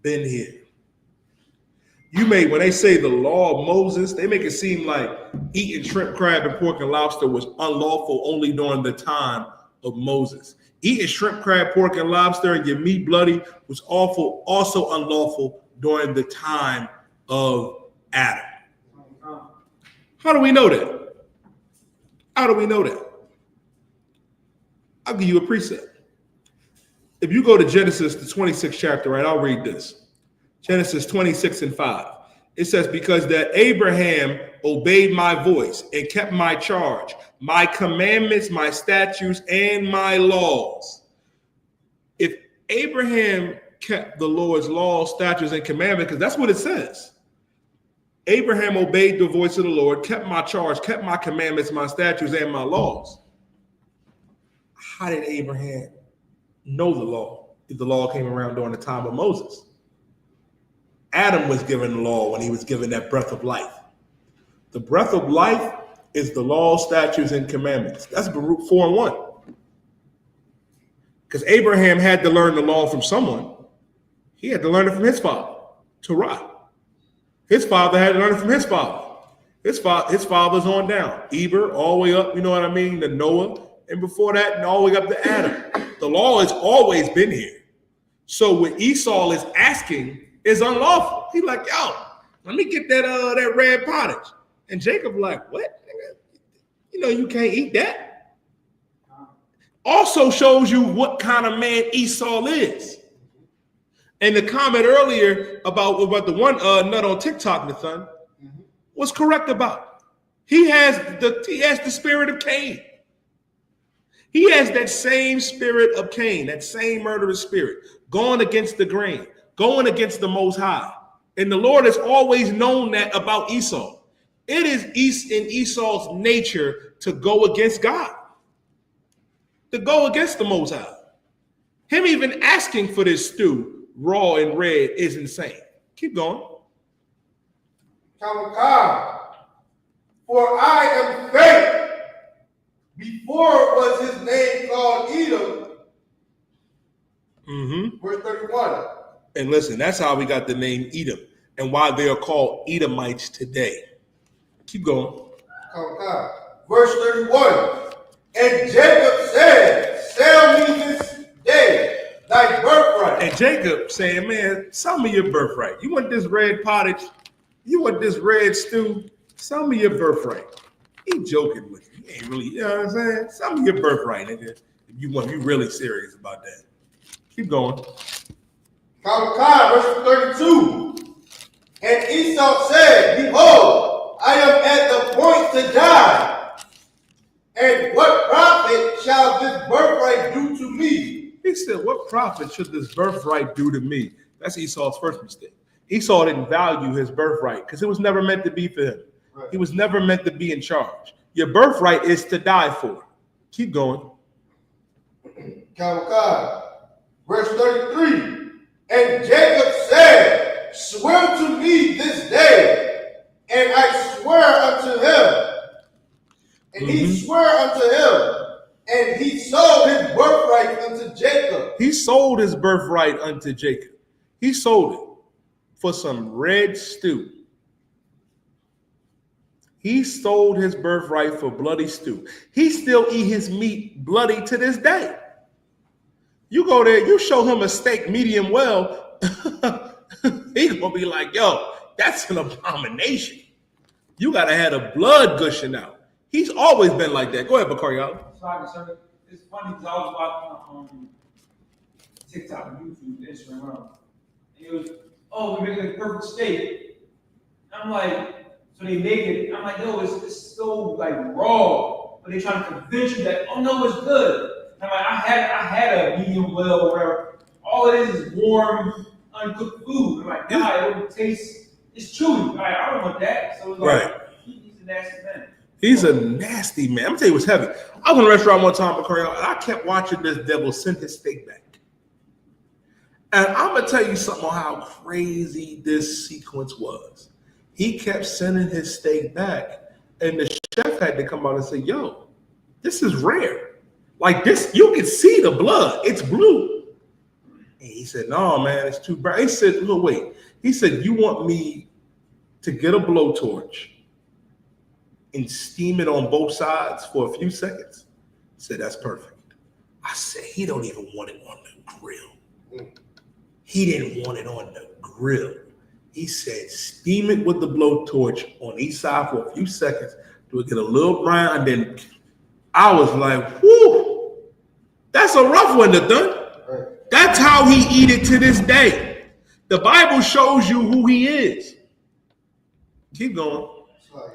been here. When they say the law of Moses, they make it seem like eating shrimp, crab, and pork and lobster was unlawful only during the time of Moses. Eating shrimp, crab, pork, and lobster and your meat bloody was also unlawful during the time of Adam. How do we know that? How do we know that? I'll give you a precept. If you go to Genesis, the 26th chapter, right, I'll read this. Genesis 26:5. It says, because that Abraham obeyed my voice and kept my charge, my commandments, my statutes, and my laws. If Abraham kept the Lord's laws, statutes, and commandments, because that's what it says. Abraham obeyed the voice of the Lord, kept my charge, kept my commandments, my statutes, and my laws. How did Abraham know the law if the law came around during the time of Moses? Adam was given the law when he was given that breath of life. The breath of life is the law, statutes, and commandments. That's Baruch 4:1. Because Abraham had to learn the law from someone. He had to learn it from his father, Terah. His father had to learn it from his father. His father's on down. Eber, all the way up, you know what I mean, to Noah. And before that, and all the way up to Adam. The law has always been here. So what Esau is asking is unlawful. He's like, yo, let me get that red pottage. And Jacob like, what? You know you can't eat that. Also shows you what kind of man Esau is. And the comment earlier about the one nut on TikTok, Nathan, was correct about. He has the spirit of Cain. He has that same spirit of Cain, that same murderous spirit, going against the grain, going against the Most High. And the Lord has always known that about Esau. It is in Esau's nature to go against God, to go against the Most High. Him even asking for this stew, raw and red, is insane. Keep going. For I am faint. Before was his name called Edom. Verse 31. And listen, that's how we got the name Edom and why they are called Edomites today. Keep going. Verse 31. And Jacob said, sell me this day thy birthright. And Jacob saying, man, sell me your birthright. You want this red pottage? You want this red stew? Sell me your birthright. He joking with you. He ain't really, you know what I'm saying? Sell me your birthright, nigga. If you really serious about that. Keep going. Verse 32. And Esau said, behold, I am at the point to die. And what profit shall this birthright do to me? He said, what profit should this birthright do to me? That's Esau's first mistake. Esau didn't value his birthright because it was never meant to be for him. Right. He was never meant to be in charge. Your birthright is to die for. Keep going. Verse 33. And Jacob said, swear to me this day, and I swear unto him. And he swore unto him, and he sold his birthright unto Jacob. He sold his birthright unto Jacob. He sold it for some red stew. He sold his birthright for bloody stew. He still eat his meat bloody to this day. You go there, you show him a steak medium well, he's gonna be like, yo, that's an abomination. You gotta have the blood gushing out. He's always been like that. Go ahead, Bakari. Sorry, sir. It's funny because I was watching TikTok, YouTube, Instagram. And it was, oh, we're making a perfect steak. I'm like, so they make it. I'm like, no, it's so like raw. But they trying to convince you that, oh no, it's good. I'm like, I had a medium well or whatever. All it is warm, uncooked food. I'm like, God, it would taste, it's chewy. I'm like, I don't want that. So it's like, Right. He's a nasty man. He's a nasty man. I'm gonna tell you what's heavy. I was in a restaurant one time, Bakari, and I kept watching this devil send his steak back. And I'm gonna tell you something on how crazy this sequence was. He kept sending his steak back, and the chef had to come out and say, yo, this is rare. Like this, you can see the blood. It's blue. And he said, no, man, it's too bright. He said, no, wait. He said, you want me to get a blowtorch and steam it on both sides for a few seconds? I said, that's perfect. I said, he don't even want it on the grill. He didn't want it on the grill. He said, steam it with the blowtorch on each side for a few seconds to get a little brown. And then I was like, whoo, that's a rough one to done. Right. That's how he eat it to this day. The Bible shows you who he is. Keep going.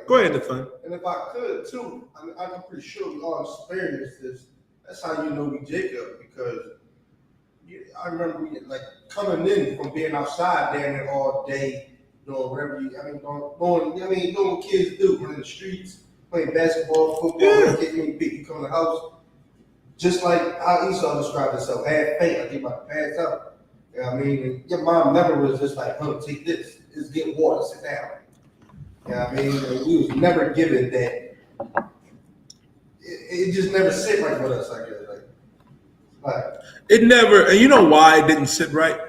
Go ahead, Nathan. And if I could too, I'm pretty sure we all experienced this. That's how you know we Jacob, because I remember we like coming in from being outside down there all day, doing whatever doing what kids do, running the streets, playing basketball, football, getting beat, you come in the house. Just like how Esau described himself, half faint, like he about to pass out. You know what I mean? And your mom never was just like, oh, take this, just get water, sit down. You know what I mean? And we was never given that. It just never sit right with us, I guess. Like it never, and you know why it didn't sit right?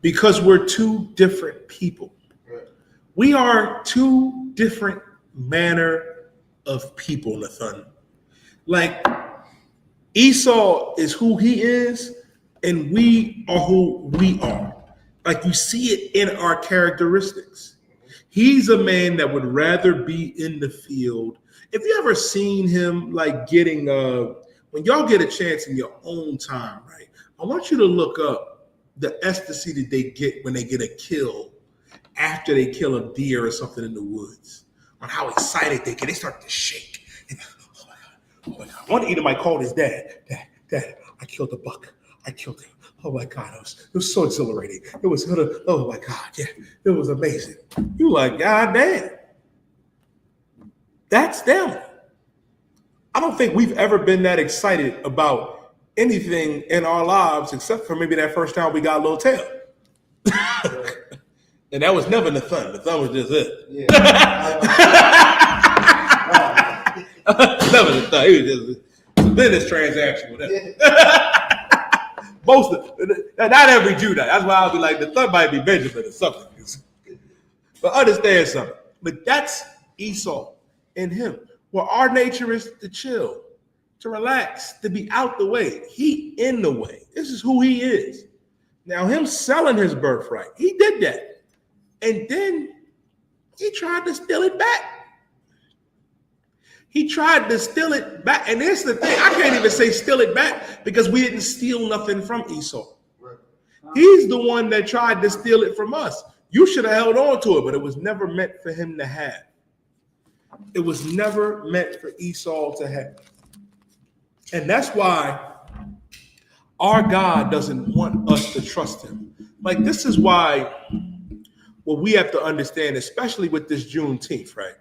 Because we're two different people. Right. We are two different manner of people, Nathan. Like Esau is who he is, and we are who we are. Like you see it in our characteristics. He's a man that would rather be in the field. If you ever seen him like getting when y'all get a chance in your own time, right? I want you to look up the ecstasy that they get when they get a kill after they kill a deer or something in the woods. On how excited they get, they start to shake. And, oh my God. One eater might call his dad, Dad, I killed a buck. I killed him. Oh my God, it was so exhilarating. It was, oh my God, yeah, it was amazing. You like, God damn. That's them. I don't think we've ever been that excited about anything in our lives except for maybe that first time we got a little tail. And that was never the fun. The fun was just it. Yeah. Never the fun. It was just a business transaction with that. Most of, not every Jew. That's why I'll be like, the fun might be Benjamin or something. But understand something. But that's Esau in him. Well, our nature is to chill, to relax, to be out the way. He in the way. This is who he is. Now, him selling his birthright, he did that. And then he tried to steal it back. He tried to steal it back. And here's the thing. I can't even say steal it back because we didn't steal nothing from Esau. Right. He's the one that tried to steal it from us. You should have held on to it, but it was never meant for him to have. It was never meant for Esau to have. And that's why our God doesn't want us to trust him. Like, this is why what we have to understand, especially with this Juneteenth, right?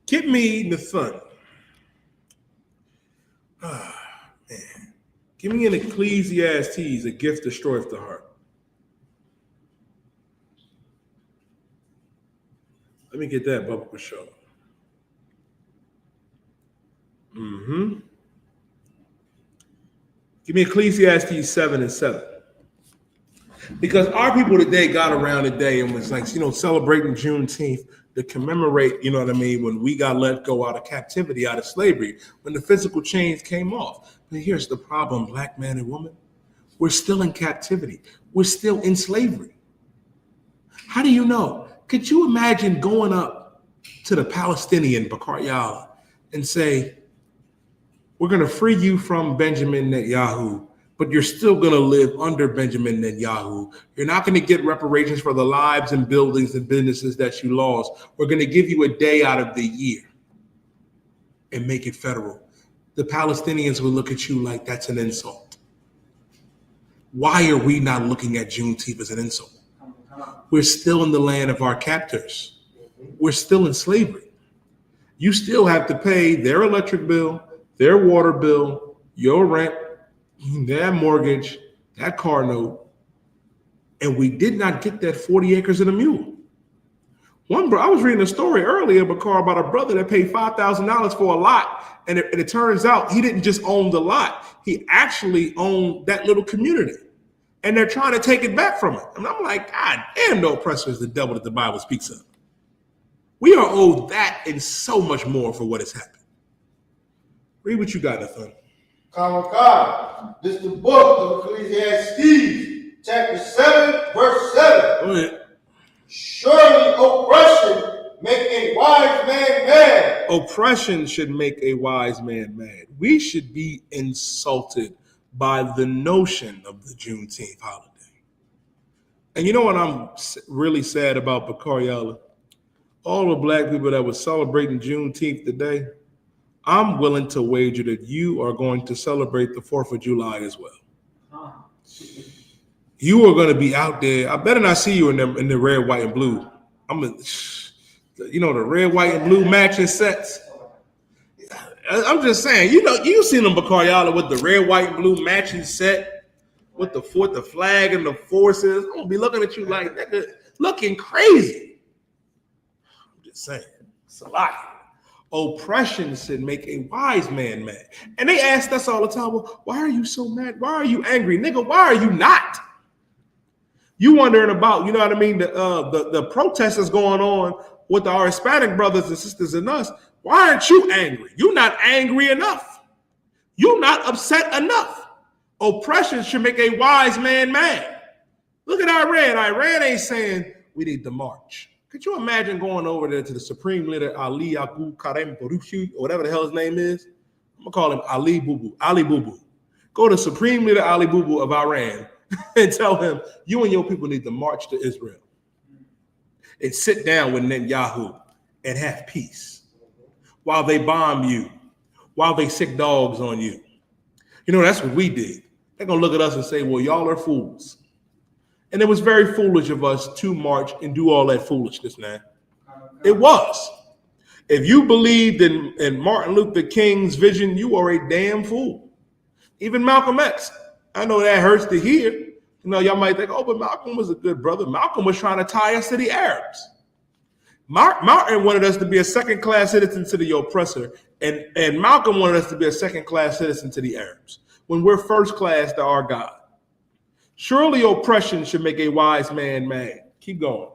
Give me the fun. Man. Give me an Ecclesiastes, a gift destroyeth the heart. me get that biblical show. Give me Ecclesiastes 7:7. Because our people today got around today and was like, you know, celebrating Juneteenth to commemorate, you know what I mean, when we got let go out of captivity, out of slavery, when the physical chains came off. But here's the problem, black man and woman. We're still in captivity. We're still in slavery. How do you know? Could you imagine going up to the Palestinian YAHUWAH and say, we're going to free you from Benjamin Netanyahu, but you're still going to live under Benjamin Netanyahu. You're not going to get reparations for the lives and buildings and businesses that you lost. We're going to give you a day out of the year and make it federal. The Palestinians will look at you like that's an insult. Why are we not looking at Juneteenth as an insult? We're still in the land of our captors. We're still in slavery. You still have to pay their electric bill, their water bill, your rent, that mortgage, that car note, and we did not get that 40 acres and a mule. I was reading a story earlier, Bakar, about a brother that paid $5,000 for a lot, and it turns out he didn't just own the lot; he actually owned that little community, and they're trying to take it back from him. And I'm like, God damn, the oppressor is the devil that the Bible speaks of. We are owed that and so much more for what has happened. Read what you got, Nathan. This is the book of Ecclesiastes, chapter 7, verse 7. Go ahead. Surely oppression make a wise man mad. Oppression should make a wise man mad. We should be insulted by the notion of the Juneteenth holiday. And you know what I'm really sad about, Bakar? All the black people that were celebrating Juneteenth today, I'm willing to wager that you are going to celebrate the 4th of July as well. You are going to be out there. I better not see you in the red, white, and blue. The red, white, and blue matching sets. I'm just saying, you seen them, Bakar, with the red, white, and blue matching set with the flag and the forces. I'm going to be looking at you like that, looking crazy. I'm just saying, it's a lot. Oppression should make a wise man mad. And they ask us all the time, well, why are you so mad? Why are you angry? Nigga, why are you not? You wondering about, you know what I mean, the protests going on with our Hispanic brothers and sisters and us. Why aren't you angry? You're not angry enough. You're not upset enough. Oppression should make a wise man mad. Look at Iran. Iran ain't saying we need to march. Could you imagine going over there to the Supreme Leader Ali Abu Karem Baruchi, or whatever the hell his name is? I'm gonna call him Ali Boo Boo. Go to Supreme Leader Ali Boo Boo of Iran and tell him you and your people need to march to Israel and sit down with Netanyahu and have peace while they bomb you, while they sick dogs on you. That's what we did. They're gonna look at us and say, well, y'all are fools. And it was very foolish of us to march and do all that foolishness, man. It was. If you believed in Martin Luther King's vision, you are a damn fool. Even Malcolm X. I know that hurts to hear. Y'all might think, oh, but Malcolm was a good brother. Malcolm was trying to tie us to the Arabs. Martin wanted us to be a second-class citizen to the oppressor, and Malcolm wanted us to be a second-class citizen to the Arabs, when we're first-class to our God. Surely oppression should make a wise man mad. Keep going.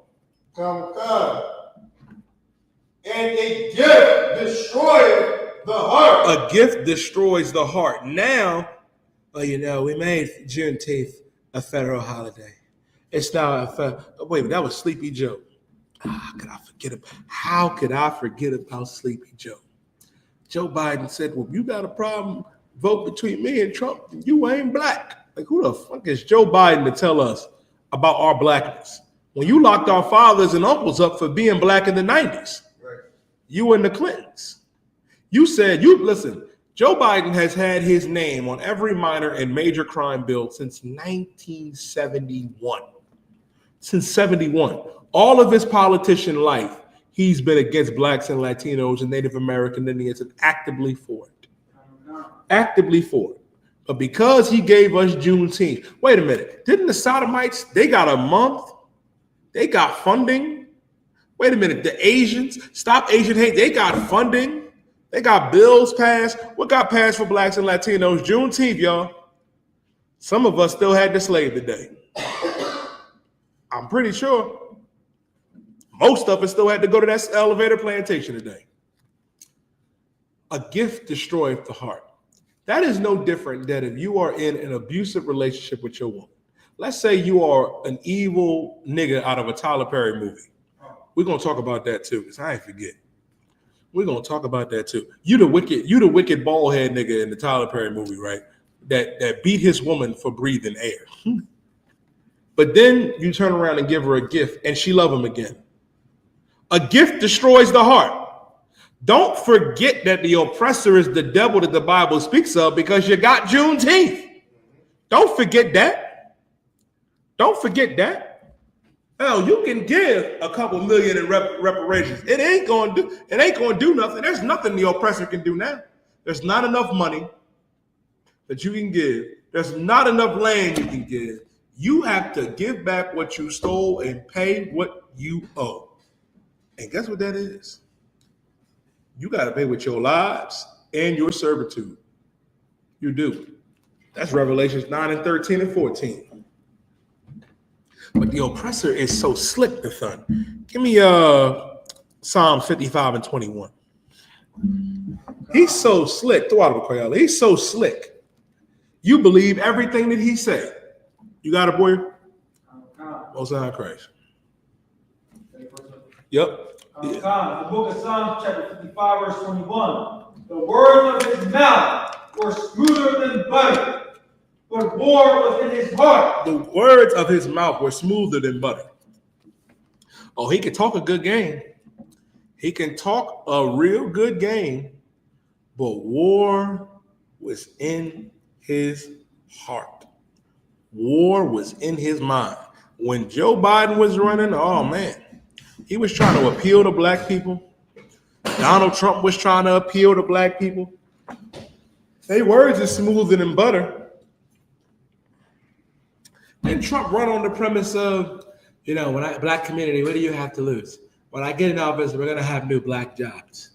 Come. And a gift destroys the heart. A gift destroys the heart. Now, we made Juneteenth a federal holiday. It's now a federal. Wait, that was Sleepy Joe. How could I forget about Sleepy Joe? Joe Biden said, well, you got a problem, vote between me and Trump, and you ain't black. Like, who the fuck is Joe Biden to tell us about our blackness? When you locked our fathers and uncles up for being black in the 90s, right. You and the Clintons, you said, listen, Joe Biden has had his name on every minor and major crime bill since 1971. Since 71. All of his politician life, he's been against blacks and Latinos and Native American Indians and actively for it. Actively for it. But because he gave us Juneteenth, wait a minute, didn't the Sodomites, they got a month? They got funding? Wait a minute. The Asians, Stop Asian Hate, they got funding. They got bills passed. What got passed for blacks and Latinos? Juneteenth, y'all. Some of us still had to slave today. I'm pretty sure most of us still had to go to that elevator plantation today. A gift destroyeth the heart. That is no different than if you are in an abusive relationship with your woman. Let's say you are an evil nigga out of a Tyler Perry movie. We're gonna talk about that too, because I ain't forget. We're gonna talk about that too. You the wicked bald head nigga in the Tyler Perry movie, right? That beat his woman for breathing air. But then you turn around and give her a gift and she love him again. A gift destroys the heart. Don't forget that the oppressor is the devil that the Bible speaks of, because you got Juneteenth. Don't forget that. Don't forget that. Hell, you can give a couple million in reparations. It ain't gonna do nothing. There's nothing the oppressor can do now. There's not enough money that you can give. There's not enough land you can give. You have to give back what you stole and pay what you owe. And guess what that is? You got to pay with your lives and your servitude. You do. That's Revelations 9 and 13 and 14. But the oppressor is so slick, the son. Give me Psalm 55 and 21. He's so slick. He's so slick. You believe everything that he said. You got it, boy? Most High Christ. Yep. The book of Psalms, chapter 55, verse 21. The words of his mouth were smoother than butter, but war was in his heart. The words of his mouth were smoother than butter. Oh, he can talk a good game. He can talk a real good game, but war was in his heart. War was in his mind. When Joe Biden was running, oh man, he was trying to appeal to black people. Donald Trump was trying to appeal to black people. Their words are smoother than butter. And Trump run on the premise of, black community, what do you have to lose? When I get in office, we're going to have new black jobs.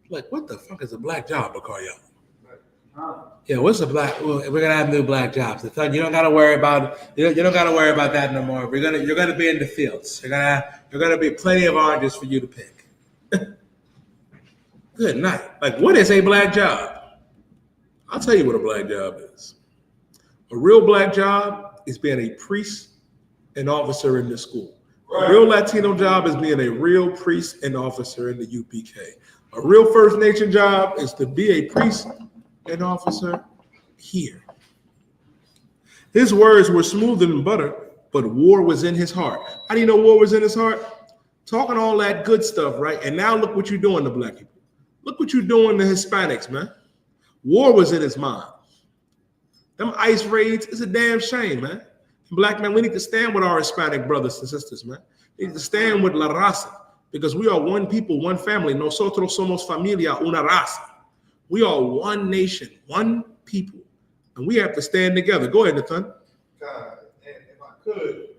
Like, what the fuck is a black job, Bacario? Yeah, what's a black? Well, we're gonna have new black jobs. You don't gotta worry about you don't gotta worry about that no more. You're gonna be in the fields. You're gonna be plenty of oranges for you to pick. Good night. Like, what is a black job? I'll tell you what a black job is. A real black job is being a priest and officer in the school. A real Latino job is being a real priest and officer in the U.P.K. A real First Nation job is to be a priest and officer here. His words were smoother than butter, but war was in his heart. How do you know war was in his heart? Talking all that good stuff, right? And now look what you're doing to black people. Look what you're doing to Hispanics, man. War was in his mind. Them ICE raids is a damn shame, man. Black men, we need to stand with our Hispanic brothers and sisters, man. We need to stand with La Raza, because we are one people, one family. Nosotros somos familia, una raza. We are one nation, one people, and we have to stand together. Go ahead, Nathan. God, and if I could,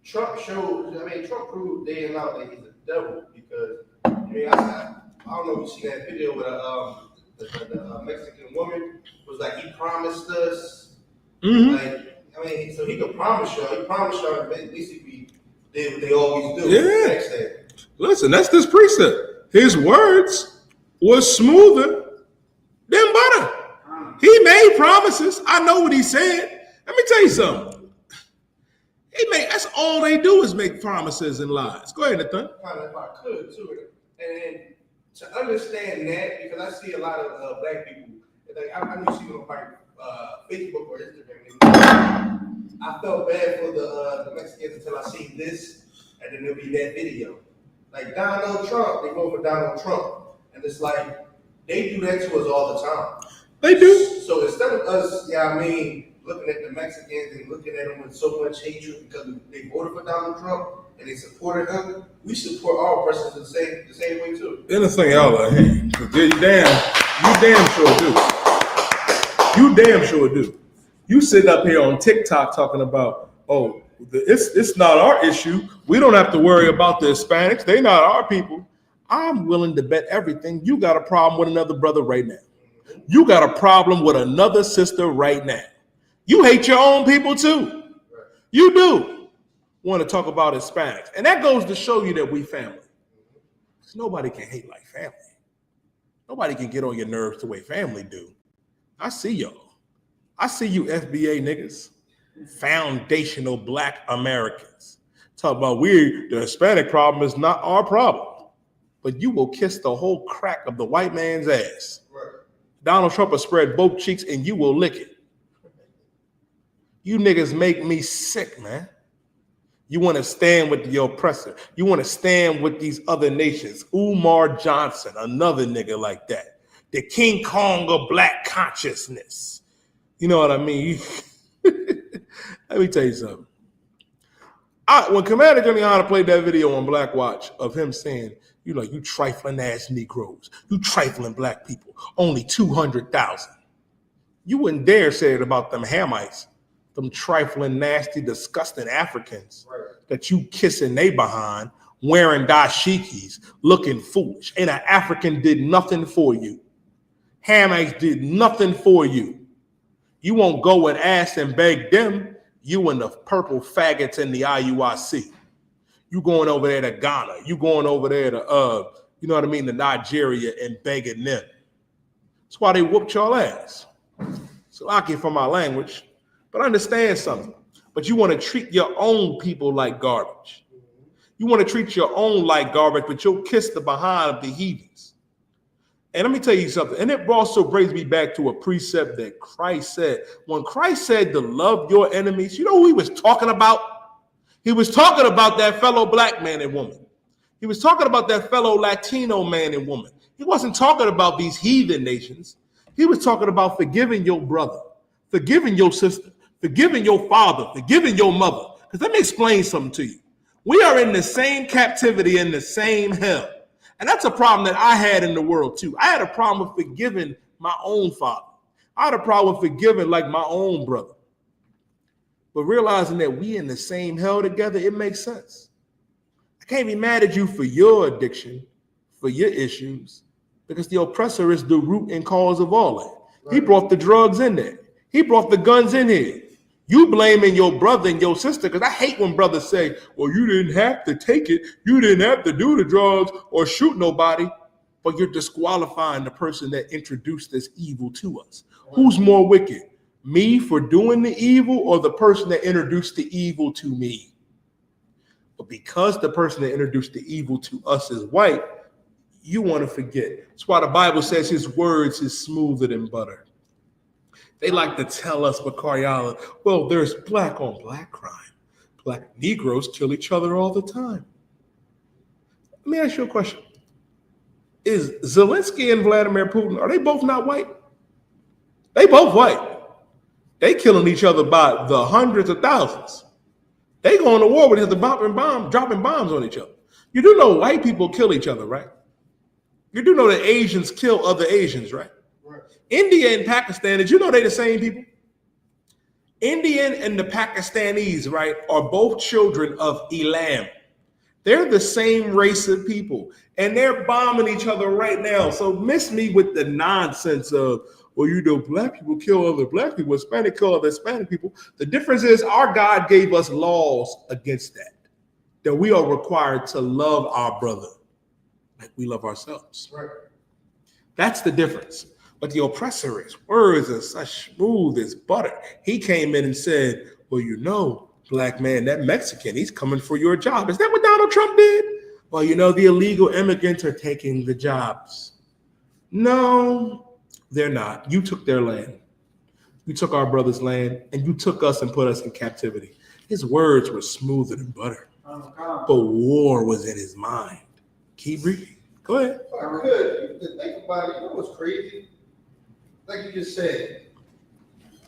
Trump proved day and out that he's a devil, because I don't know if you see that video with the Mexican woman was like, he promised us, so he could promise y'all. He promised y'all, and basically they always do. Yeah. Listen, that's this precept. His words were smoother than butter. He made promises. I know what he said. Let me tell you something. That's all they do is make promises and lies. Go ahead, Nathan. If I could, too. And to understand that, because I see a lot of black people, like I know you see them on Facebook or Instagram. I felt bad for the Mexicans until I seen this, and then there'll be that video. Like Donald Trump, they go for Donald Trump. And it's like, they do that to us all the time. They do. So instead of us, looking at the Mexicans and looking at them with so much hatred because they voted for Donald Trump and they supported him, we support our oppressors the same way too. Anything y'all are here. You damn sure do. You damn sure do. You sit up here on TikTok talking about, It's not our issue. We don't have to worry about the Hispanics. They're not our people. I'm willing to bet everything. You got a problem with another brother right now. You got a problem with another sister right now. You hate your own people too. You do want to talk about Hispanics. And that goes to show you that we family. Because nobody can hate like family. Nobody can get on your nerves the way family do. I see y'all. I see you FBA niggas. Foundational Black Americans. Talk about the Hispanic problem is not our problem. But you will kiss the whole crack of the white man's ass. Right. Donald Trump will spread both cheeks and you will lick it. You niggas make me sick, man. You want to stand with the oppressor. You want to stand with these other nations. Umar Johnson, another nigga like that. The King Kong of black consciousness. You know what I mean? Let me tell you something. When Commander Johnny Hanna played that video on Black Watch of him saying, you trifling ass Negroes, you trifling black people, only 200,000. You wouldn't dare say it about them Hamites, them trifling, nasty, disgusting Africans that you kissing they behind, wearing dashikis, looking foolish. And an African did nothing for you. Hamites did nothing for you. You won't go and ask and beg them. You and the purple faggots in the IUIC. You going over there to Ghana. You going over there to, to Nigeria and begging them. That's why they whooped y'all ass. So I get from my language, but understand something. But you want to treat your own people like garbage. You want to treat your own like garbage, but you'll kiss the behind of the heathens. And let me tell you something. And it also brings me back to a precept that Christ said. When Christ said to love your enemies, you know who he was talking about? He was talking about that fellow black man and woman. He was talking about that fellow Latino man and woman. He wasn't talking about these heathen nations. He was talking about forgiving your brother, forgiving your sister, forgiving your father, forgiving your mother. Because let me explain something to you. We are in the same captivity, in the same hell. And that's a problem that I had in the world too. I had a problem with forgiving my own father. I had a problem with forgiving like my own brother. But realizing that we in the same hell together, it makes sense. I can't be mad at you for your addiction, for your issues, because the oppressor is the root and cause of all that. Right. He brought the drugs in there. He brought the guns in here. You blaming your brother and your sister, because I hate when brothers say, well, you didn't have to take it. You didn't have to do the drugs or shoot nobody, but you're disqualifying the person that introduced this evil to us. Right. Who's more wicked? Me for doing the evil or the person that introduced the evil to me? But because the person that introduced the evil to us is white, you want to forget. That's why the Bible says his words is smoother than butter. They like to tell us, Bakariala, well, there's black on black crime. Black Negroes kill each other all the time. Let me ask you a question. Is Zelensky and Vladimir Putin, are they both not white? They both white. They killing each other by the hundreds of thousands. They going to war with each other, dropping bombs on each other. You do know white people kill each other, right? You do know that Asians kill other Asians, right? Right. India and Pakistan, did you know they the same people? Indian and the Pakistanis, right, are both children of Elam. They're the same race of people, and they're bombing each other right now. So miss me with the nonsense of, well, black people kill other black people, Hispanic kill other Hispanic people. The difference is our God gave us laws against that we are required to love our brother like we love ourselves. Right. That's the difference. But the oppressor is words are such smooth as butter. He came in and said, well, black man, that Mexican, he's coming for your job. Is that what Donald Trump did? Well, the illegal immigrants are taking the jobs. No, they're not. You took their land. You took our brother's land, and you took us and put us in captivity. His words were smoother than butter, but war was in his mind. Keep reading. Go ahead. If I could, to think about it, what's crazy? Like you just said,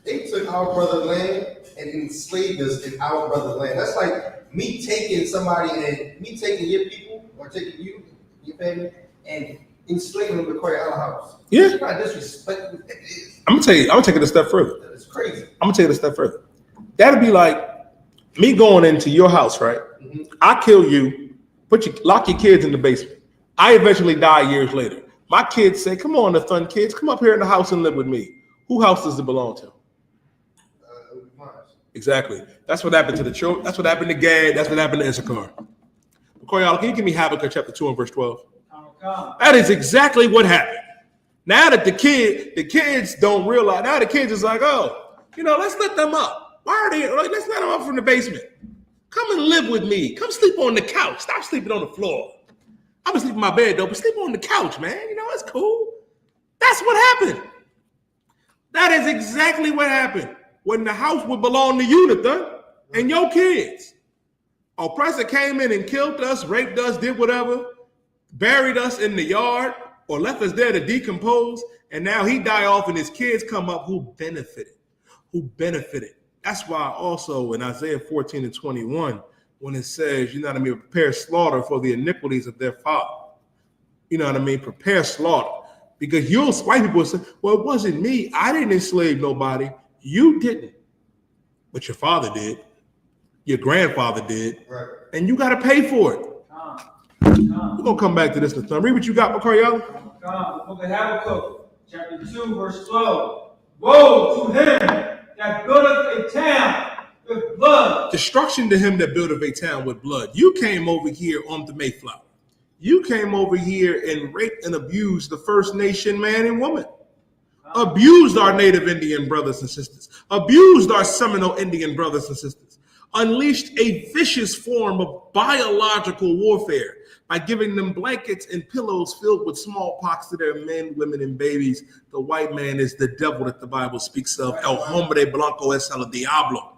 they took our brother's land and enslaved us in our brother's land. That's like me taking somebody and me taking your people or taking you, your family, and enslaving them to call our house. Yeah. It's not disrespectful. I'm gonna take it a step further. It's crazy. I'm gonna take it a step further. That'd be like Me going into your house, right? I kill you, lock your kids in the basement. I eventually die years later. My kids say, come on, the fun kids, come up here in the house and live with me. Who house does it belong to? Exactly. That's what happened to the children. That's what happened to Gad. That's what happened to Issachar. Y'all, can you give me Habakkuk chapter 2 and verse 12? That is exactly what happened. Now that the kids don't realize, now the kids is like, oh, let's let them up. Why are they, let's let them up from the basement. Come and live with me. Come sleep on the couch. Stop sleeping on the floor. I'm gonna sleep in my bed though, but sleep on the couch, man. It's cool. That's what happened. That is exactly what happened. When the house would belong to you, Nathan, and your kids. Oppressor came in and killed us, raped us, did whatever, buried us in the yard, or left us there to decompose, and now he die off and his kids come up who benefited. That's why also in Isaiah 14 and 21, when it says, prepare slaughter for the iniquities of their father. Prepare slaughter. Because white people will say, well, it wasn't me. I didn't enslave nobody. You didn't. But your father did. Your grandfather did. Right. And you got to pay for it. We're going to come back to this. Read what you got, Makariala. The book of Habakkuk, chapter 2, verse 12. Woe to him that buildeth a town with blood. Destruction to him that buildeth a town with blood. You came over here on the Mayflower. You came over here and raped and abused the First Nation man and woman. Abused our Native Indian brothers and sisters. Abused our Seminole Indian brothers and sisters. Unleashed a vicious form of biological warfare by giving them blankets and pillows filled with smallpox to their men, women, and babies. The white man is the devil that the Bible speaks of. El hombre blanco es el diablo.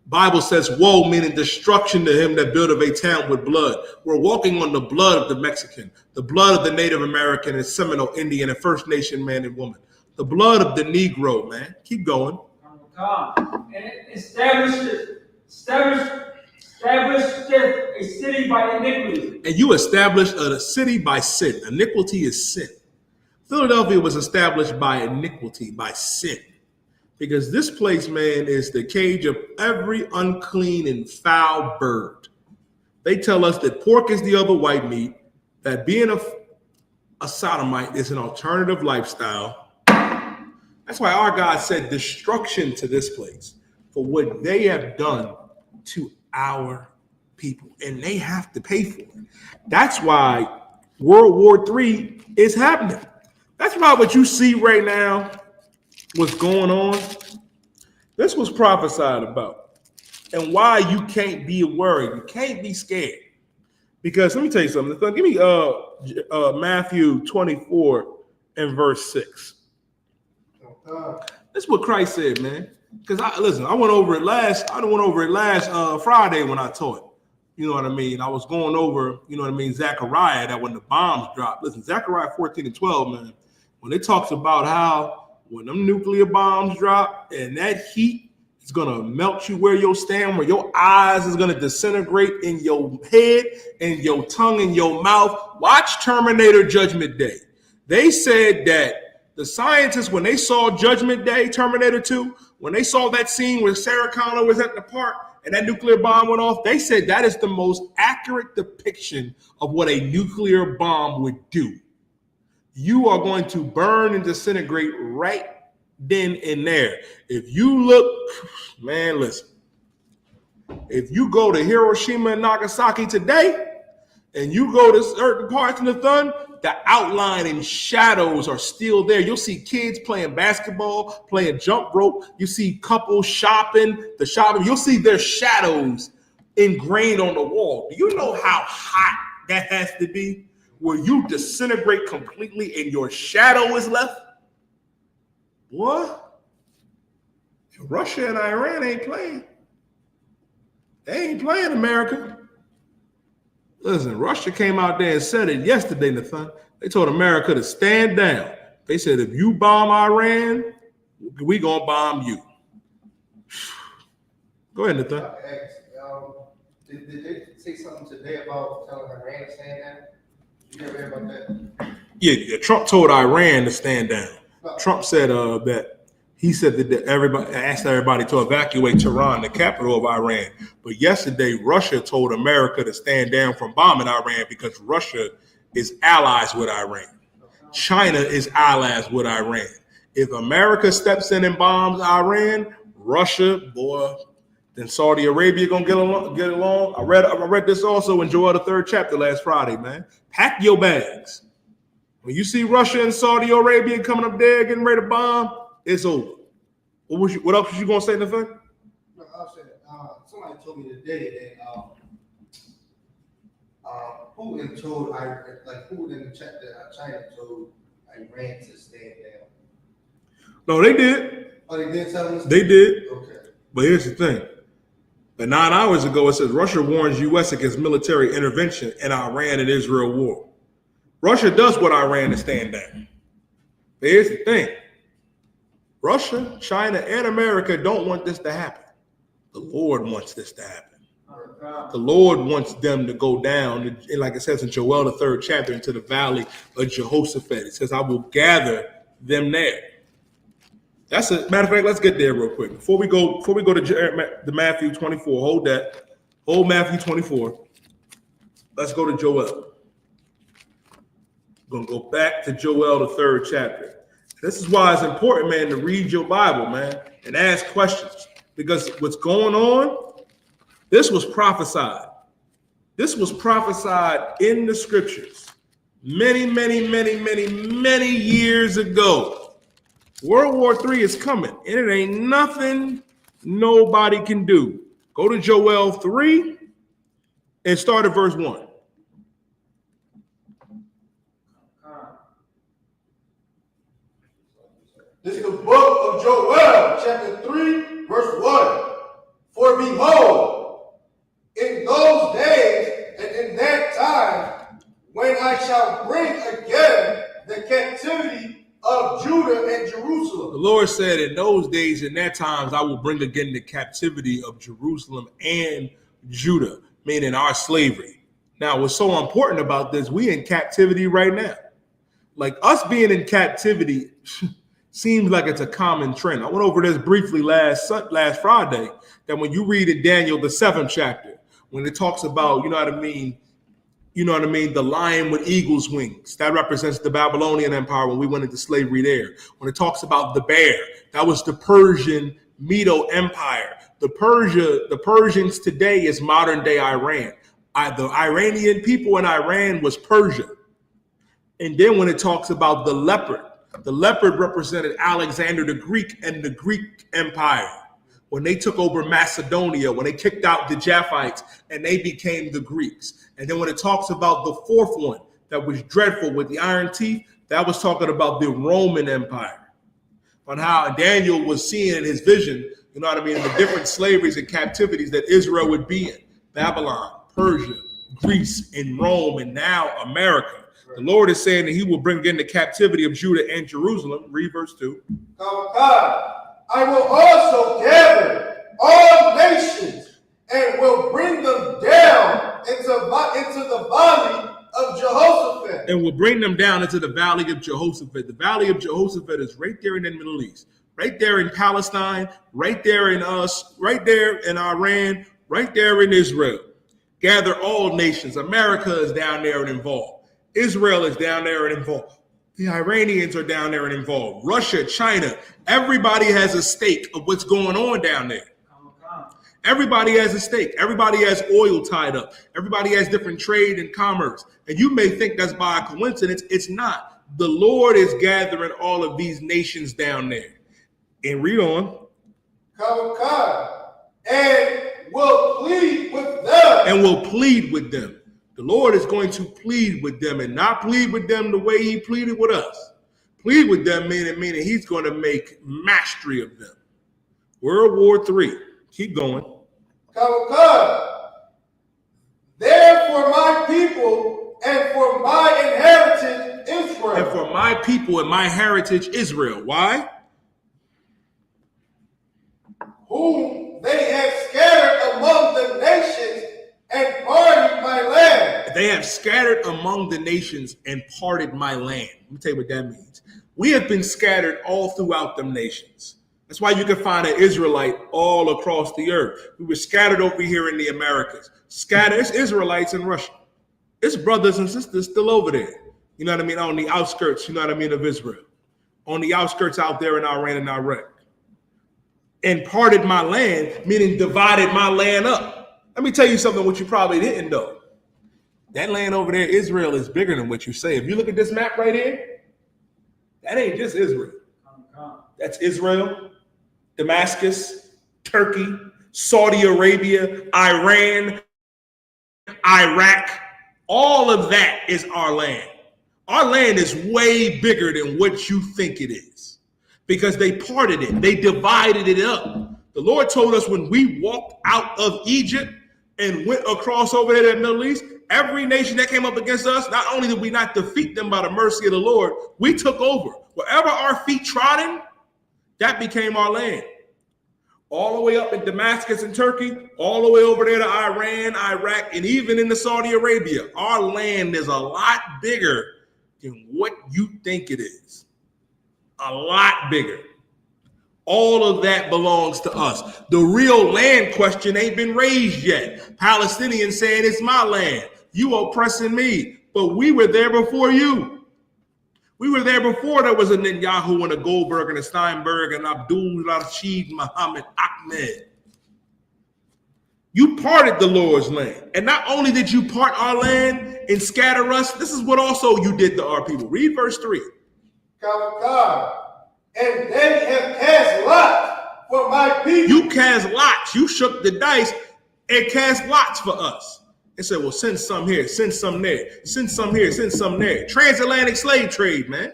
Bible says, woe, meaning destruction to him that buildeth a town with blood. We're walking on the blood of the Mexican, the blood of the Native American and Seminole Indian and First Nation man and woman, the blood of the Negro, man. Keep going. And it established a city by iniquity. And you established a city by sin. Iniquity is sin. Philadelphia was established by iniquity, by sin. Because this place, man, is the cage of every unclean and foul bird. They tell us that pork is the other white meat, that being a sodomite is an alternative lifestyle. That's why our God said destruction to this place for what they have done to our people. And they have to pay for it. That's why World War III is happening. That's why what you see right now, what's going on, this was prophesied about, and why you can't be worried, you can't be scared. Because let me tell you something. Give me Matthew 24 and verse 6. That's what Christ said, man. Because I went over it last Friday when I taught. You know what I mean? I was going over, Zechariah, that when the bombs dropped. Listen, Zechariah 14 and 12, man, when it talks about how when them nuclear bombs drop and that heat is going to melt you where you'll stand, where your eyes is going to disintegrate in your head and your tongue and your mouth. Watch Terminator Judgment Day. They said that the scientists, when they saw Judgment Day, Terminator 2, when they saw that scene where Sarah Connor was at the park and that nuclear bomb went off, they said that is the most accurate depiction of what a nuclear bomb would do. You are going to burn and disintegrate right then and there. If you look, man, listen. If you go to Hiroshima and Nagasaki today, and you go to certain parts in the sun, the outline and shadows are still there. You'll see kids playing basketball, playing jump rope. You see couples shopping, You'll see their shadows ingrained on the wall. Do you know how hot that has to be? Where you disintegrate completely and your shadow is left? What? Russia and Iran ain't playing. They ain't playing, America. Listen, Russia came out there and said it yesterday, Nathan. They told America to stand down. They said, if you bomb Iran, we gonna bomb you. Go ahead, Nathan. Did they say something today about telling Iran to stand down? You ever heard about that? Yeah, Trump told Iran to stand down. No. Trump said that He said that everybody asked everybody to evacuate Tehran, the capital of Iran. But yesterday, Russia told America to stand down from bombing Iran because Russia is allies with Iran. China is allies with Iran. If America steps in and bombs Iran, Russia, boy, then Saudi Arabia gonna get along. I read this also in Joel the 3rd chapter last Friday, man. Pack your bags. When you see Russia and Saudi Arabia coming up there getting ready to bomb, it's over. What else was you gonna say, Nathan? No, I was saying, somebody told me today that Putin told Putin in the chat that China told Iran to stand down. No, they did. Oh, they did tell us? They did. Okay. But here's the thing. But 9 hours ago, it says Russia warns U.S. against military intervention in Iran and Israel war. Russia does want Iran to stand down. But here's the thing. Russia, China, and America don't want this to happen. The Lord wants this to happen. The Lord wants them to go down, and like it says in Joel the 3rd chapter, into the valley of Jehoshaphat. It says, I will gather them there. That's a matter of fact. Let's get there real quick before we go to the Matthew 24. Hold Matthew 24. Let's go to Joel. We're gonna go back to Joel the 3rd chapter. This is why it's important, man, to read your Bible, man, and ask questions, because what's going on, this was prophesied. This was prophesied in the scriptures many years ago. World War III is coming, and it ain't nothing nobody can do. Go to Joel 3 and start at verse 1. This is the book of Joel, chapter 3, verse 1. For behold, in those days and in that time, when I shall bring again the captivity of Judah and Jerusalem. The Lord said, in those days and that times, I will bring again the captivity of Jerusalem and Judah, meaning our slavery. Now, what's so important about this, we in captivity right now. Like, us being in captivity seems like it's a common trend. I went over this briefly last Friday, that when you read in Daniel, the 7th chapter, when it talks about, you know what I mean, the lion with eagle's wings, that represents the Babylonian Empire when we went into slavery there. When it talks about the bear, that was the Persian Medo Empire. The Persians today is modern day Iran. The Iranian people in Iran was Persia. And then when it talks about the leopard represented Alexander the Greek and the Greek Empire. When they took over Macedonia, when they kicked out the Japhites and they became the Greeks. And then when it talks about the 4th one that was dreadful with the iron teeth, that was talking about the Roman Empire. On how Daniel was seeing in his vision, you know what I mean, the different slaveries and captivities that Israel would be in. Babylon, Persia, Greece, and Rome, and now America. The Lord is saying that he will bring in the captivity of Judah and Jerusalem. Read verse 2. I will also gather all nations and will bring them down into the valley of Jehoshaphat. And will bring them down into the valley of Jehoshaphat. The valley of Jehoshaphat is right there in the Middle East, right there in Palestine, right there in us, right there in Iran, right there in Israel. Gather all nations. America is down there and involved. Israel is down there and involved. The Iranians are down there and involved. Russia, China, everybody has a stake of what's going on down there. Everybody has a stake. Everybody has oil tied up. Everybody has different trade and commerce. And you may think that's by a coincidence. It's not. The Lord is gathering all of these nations down there. And read on. And will plead with them. And will plead with them. The Lord is going to plead with them, and not plead with them the way he pleaded with us. Plead with them meaning he's going to make mastery of them. World War III. Keep going. Therefore my people and for my inheritance Israel. And for my people and my heritage Israel. Why? Whom they have scattered among the nations and parted my land. They have scattered among the nations and parted my land. Let me tell you what that means. We have been scattered all throughout them nations. That's why you can find an Israelite all across the earth. We were scattered over here in the Americas. Scattered. It's Israelites in Russia. It's brothers and sisters still over there. You know what I mean? On the outskirts, you know what I mean, of Israel. On the outskirts out there in Iran and Iraq. And parted my land, meaning divided my land up. Let me tell you something what you probably didn't know. That land over there, Israel, is bigger than what you say. If you look at this map right here, that ain't just Israel. That's Israel, Damascus, Turkey, Saudi Arabia, Iran, Iraq. All of that is our land. Our land is way bigger than what you think it is because they parted it. They divided it up. The Lord told us when we walked out of Egypt and went across over there to the Middle East, every nation that came up against us, not only did we not defeat them by the mercy of the Lord, we took over. Wherever our feet trodden, that became our land. All the way up in Damascus and Turkey, all the way over there to Iran, Iraq, and even into Saudi Arabia. Our land is a lot bigger than what you think it is. A lot bigger. All of that belongs to us. The real land question ain't been raised yet. Palestinians saying it's my land. You oppressing me. But we were there before you. We were there before there was a Netanyahu and a Goldberg and a Steinberg and Abdul Rashid Muhammad Ahmed. You parted the Lord's land. And not only did you part our land and scatter us, this is what also you did to our people. Read verse 3. And they have cast lots for my people. You cast lots. You shook the dice and cast lots for us. They said, well, send some here, send some there, send some here, send some there. Transatlantic slave trade, man.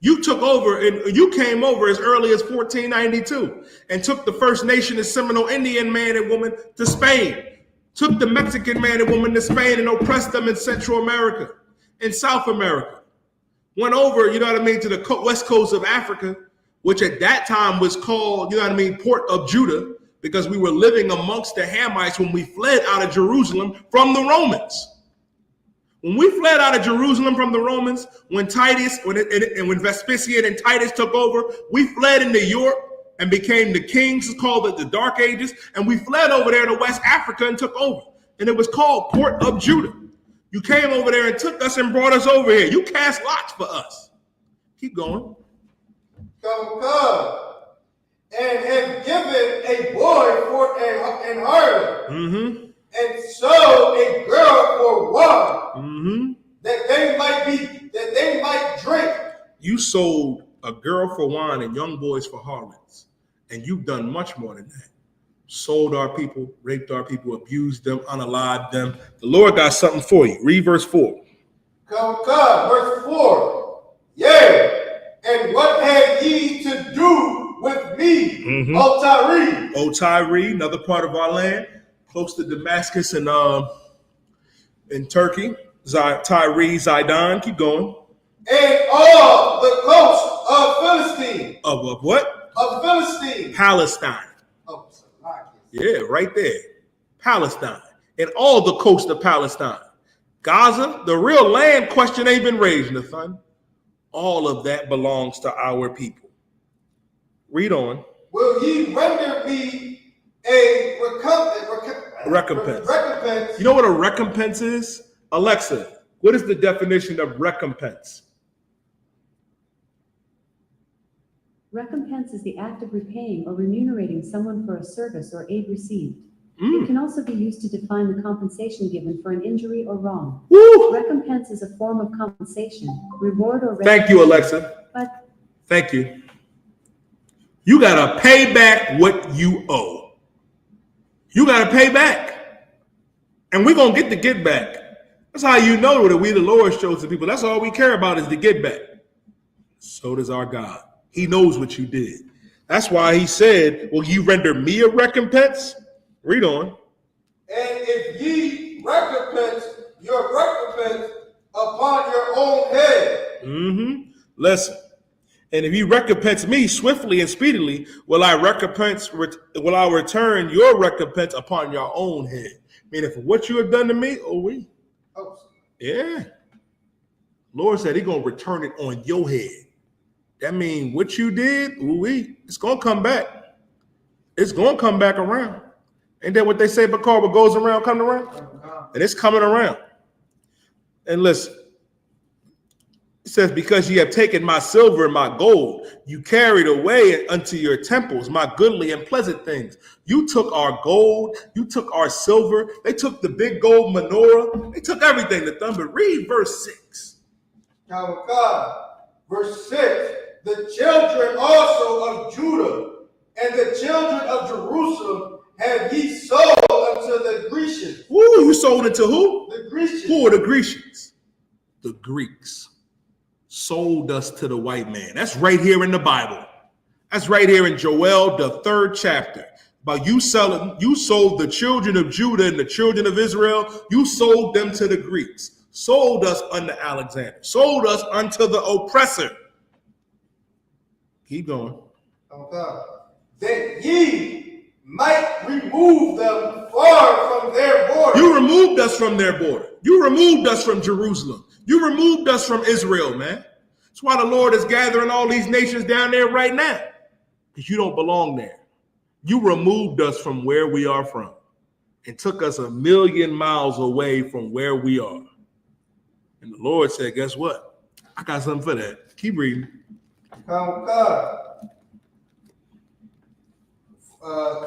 You took over and you came over as early as 1492 and took the First Nation and Seminole Indian man and woman to Spain. Took the Mexican man and woman to Spain and oppressed them in Central America, in South America. Went over, you know what I mean, to the west coast of Africa, which at that time was called, you know what I mean, Port of Judah, because we were living amongst the Hamites when we fled out of Jerusalem from the Romans. When we fled out of Jerusalem from the Romans, when Vespasian and Titus took over, we fled into Europe and became the kings, it's called the Dark Ages, and we fled over there to West Africa and took over. And it was called Port of Judah. You came over there and took us and brought us over here. You cast lots for us. Keep going. Come. And have given a boy for an harlot, and so a girl for wine, that they might drink. You sold a girl for wine and young boys for harlots, and you've done much more than that. Sold our people, raped our people, abused them, unalived them. The Lord got something for you. Read verse 4. Come, verse 4. Yea, and what have ye to do with me, O Tyre? O Tyre, another part of our land, close to Damascus and in Turkey. Tyre, Zidon, keep going. And all the coast of Philistine. Of what? Of Philistine. Palestine. Oh, yeah, right there. Palestine. And all the coast of Palestine. Gaza, the real land question ain't been raised, Nathan. All of that belongs to our people. Read on. Will ye render me a recompense? You know what a recompense is? Alexa, what is the definition of recompense? Recompense is the act of repaying or remunerating someone for a service or aid received. It can also be used to define the compensation given for an injury or wrong. Woo! Recompense is a form of compensation, reward, or Thank you, Alexa. But thank you. You got to pay back what you owe. You got to pay back. And we're going to get back. That's how you know that we, the Lord, shows the people. That's all we care about is the get back. So does our God. He knows what you did. That's why he said, will you render me a recompense? Read on. And if ye recompense your recompense upon your own head. Listen. And if you recompense me swiftly and speedily, will I return your recompense upon your own head? Meaning for what you have done to me, yeah. Lord said he's going to return it on your head. That means what you did, it's gonna come back. It's gonna come back around. Ain't that what they say? Because what goes around, comes around, and it's coming around. And listen, it says, because ye have taken my silver and my gold, you carried away unto your temples my goodly and pleasant things. You took our gold, you took our silver, they took the big gold menorah, they took everything. The thumb. But read verse 6. Now, God, verse 6, the children also of Judah and the children of Jerusalem have ye sold unto the Grecians. Who you sold it to who? The Grecians. Who are the Grecians? The Greeks sold us to the white man. That's right here in the Bible. That's right here in Joel, the 3rd chapter. About you sold the children of Judah and the children of Israel. You sold them to the Greeks. Sold us unto Alexander. Sold us unto the oppressor. Keep going. Okay. That ye might remove them far from their border. You removed us from their border. You removed us from Jerusalem. You removed us from Israel, man. That's why the Lord is gathering all these nations down there right now. Because you don't belong there. You removed us from where we are from and took us 1,000,000 miles away from where we are. And the Lord said, guess what? I got something for that. Keep reading.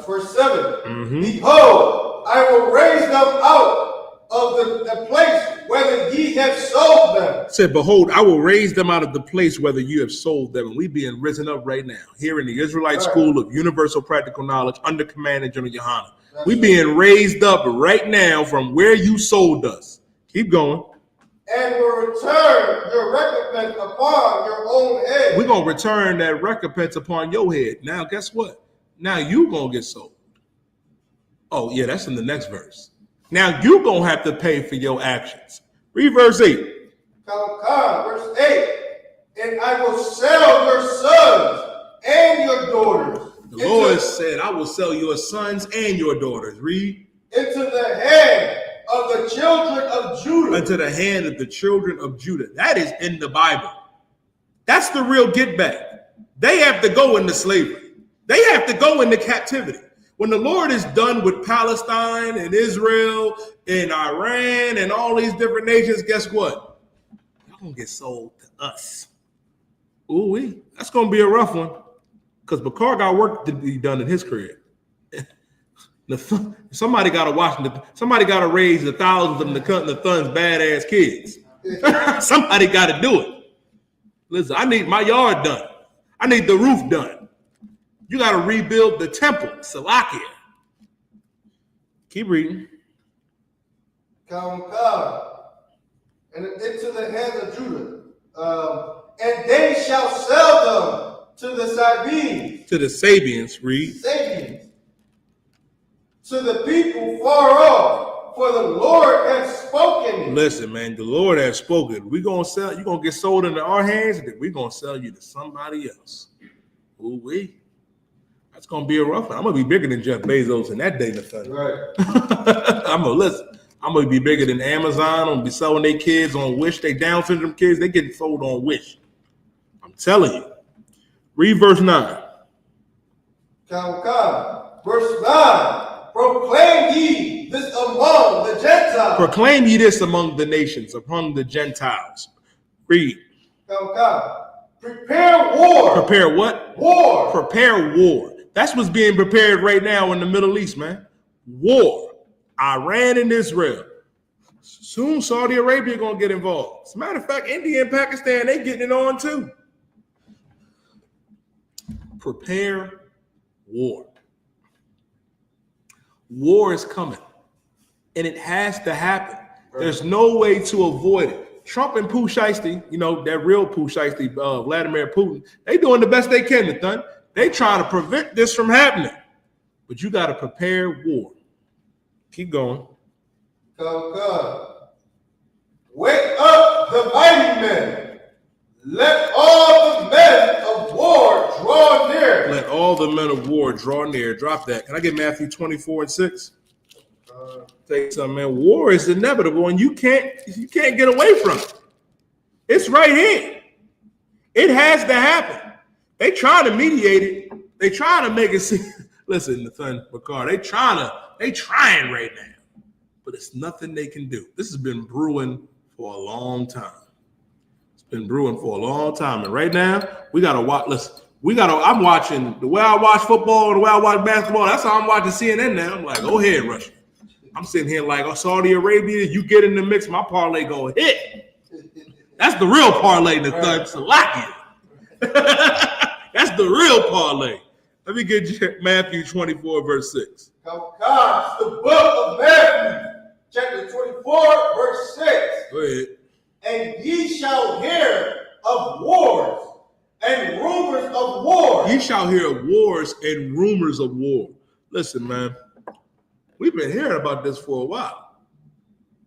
Verse 7. Behold, I will raise them out of the place whether ye have sold them. It said, behold, I will raise them out of the place whether you have sold them. And we being risen up right now here in the Israelite School of Universal Practical Knowledge under command of General YAHANNA. We being raised up right now from where you sold us. Keep going. And will return your recompense upon your own head. We're going to return that recompense upon your head. Now, guess what? Now you going to get sold. Oh, yeah, that's in the next verse. Now you going to have to pay for your actions. Read verse 8. Verse 8. And I will sell your sons and your daughters. The Lord said, I will sell your sons and your daughters. Read. Into the hand of the children of Judah. Into the hand of the children of Judah. That is in the Bible. That's the real get back. They have to go into slavery. They have to go into captivity. When the Lord is done with Palestine and Israel and Iran and all these different nations, guess what? Y'all gonna get sold to us. Ooh, that's gonna be a rough one. Because Bakar got work to be done in his career. Somebody gotta watch somebody gotta raise the thousands of the Thun's badass kids. Somebody gotta do it. Listen, I need my yard done. I need the roof done. You got to rebuild the temple, Salakia. Keep reading. And into the hand of Judah. And they shall sell them to the Sabians. To the Sabians, read. Sabians. To the people far off, for the Lord has spoken. Listen, man, the Lord has spoken. We're going to sell, you're going to get sold into our hands, and then we're going to sell you to somebody else. Ooh-wee. That's gonna be a rough one. I'm gonna be bigger than Jeff Bezos in that day, Nathaniel. Right. I'm gonna be bigger than Amazon. I'm gonna be selling their kids on Wish. They Down syndrome kids, they getting sold on Wish. I'm telling you. Read verse 9. Verse 9. Proclaim ye this among the Gentiles. Proclaim ye this among the nations, among the Gentiles. Read. Prepare war. Prepare what? War. Prepare war. That's what's being prepared right now in the Middle East, man. War. Iran and Israel. Soon Saudi Arabia gonna get involved. As a matter of fact, India and Pakistan, they getting it on too. Prepare war. War is coming. And it has to happen. There's no way to avoid it. Trump and Pushaysty, you know, that real Pushaysty, Vladimir Putin, they doing the best they can, Nathan. They trying to prevent this from happening. But you got to prepare war. Keep going. Wake up the mighty men. Let all the men of war draw near. Let all the men of war draw near. Drop that. Can I get Matthew 24:6? Take some, man. War is inevitable, and you can't get away from it. It's right here. It has to happen. They trying to mediate it. They trying to make it seem. Listen, Nathan McCarr, they trying right now, but it's nothing they can do. This has been brewing for a long time. It's been brewing for a long time, and right now we gotta watch. Listen, I'm watching the way I watch football and the way I watch basketball. That's how I'm watching CNN now. I'm like, go ahead, Russia. I'm sitting here like, oh, Saudi Arabia, you get in the mix, my parlay gonna hit. That's the real parlay, Nathan Salakia. That's the real parlay. Let me get you Matthew 24, verse 6. God, the book of Matthew, chapter 24, verse 6. Go ahead. And ye shall hear of wars and rumors of wars. Ye shall hear of wars and rumors of war. Listen, man, we've been hearing about this for a while.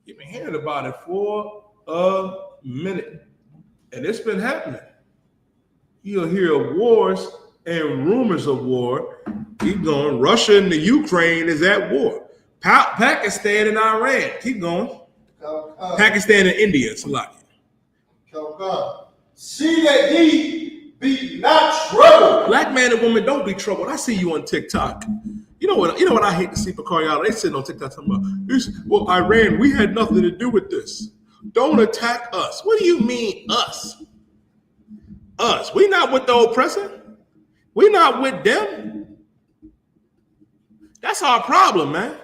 You've been hearing about it for a minute, and it's been happening. You'll hear of wars and rumors of war. Keep going. Russia and the Ukraine is at war. Pakistan and Iran. Keep going. Pakistan and India. Salakia. See that ye be not troubled. Black man and woman, don't be troubled. I see you on TikTok. You know what I hate to see Y'all. They sitting on TikTok talking about this. Well, Iran, we had nothing to do with this. Don't attack us. What do you mean us? Us. We not with the oppressor. We not with them. That's our problem, man.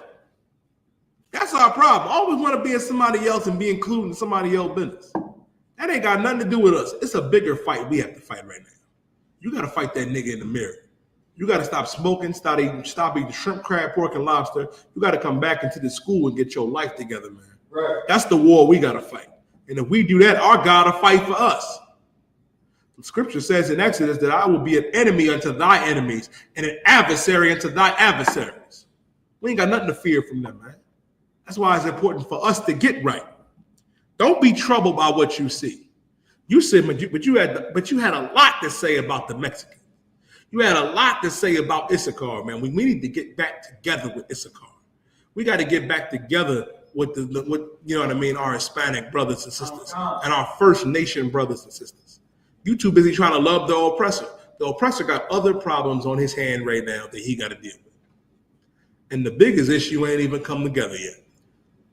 That's our problem. Always want to be in somebody else and be included in somebody else's business. That ain't got nothing to do with us. It's a bigger fight we have to fight right now. You got to fight that nigga in the mirror. You got to stop smoking, stop eating shrimp, crab, pork, and lobster. You got to come back into the school and get your life together, man. Right. That's the war we got to fight. And if we do that, our God will fight for us. The scripture says in Exodus that I will be an enemy unto thy enemies and an adversary unto thy adversaries. We ain't got nothing to fear from them, man. That's why it's important for us to get right. Don't be troubled by what you see. You said, but you had a lot to say about the Mexicans. You had a lot to say about Issachar, man. We need to get back together with Issachar. We got to get back together with you know what I mean, our Hispanic brothers and sisters and our First Nation brothers and sisters. You too busy trying to love the oppressor. The oppressor got other problems on his hand right now that he got to deal with. And the biggest issue ain't even come together yet.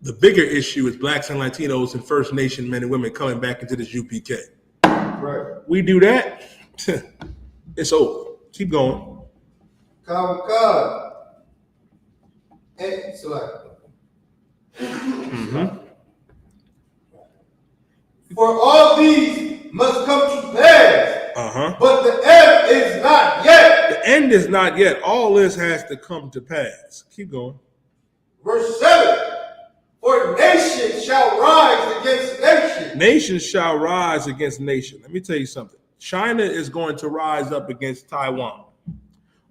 The bigger issue is blacks and Latinos and First Nation men and women coming back into this U.P.K. Right. We do that, it's over. Keep going. God. And select. For all these must come to pass, but the end is not yet. The end is not yet. All this has to come to pass. Keep going. Verse 7. For nation shall rise against nation. Nation shall rise against nation. Let me tell you something. China is going to rise up against Taiwan.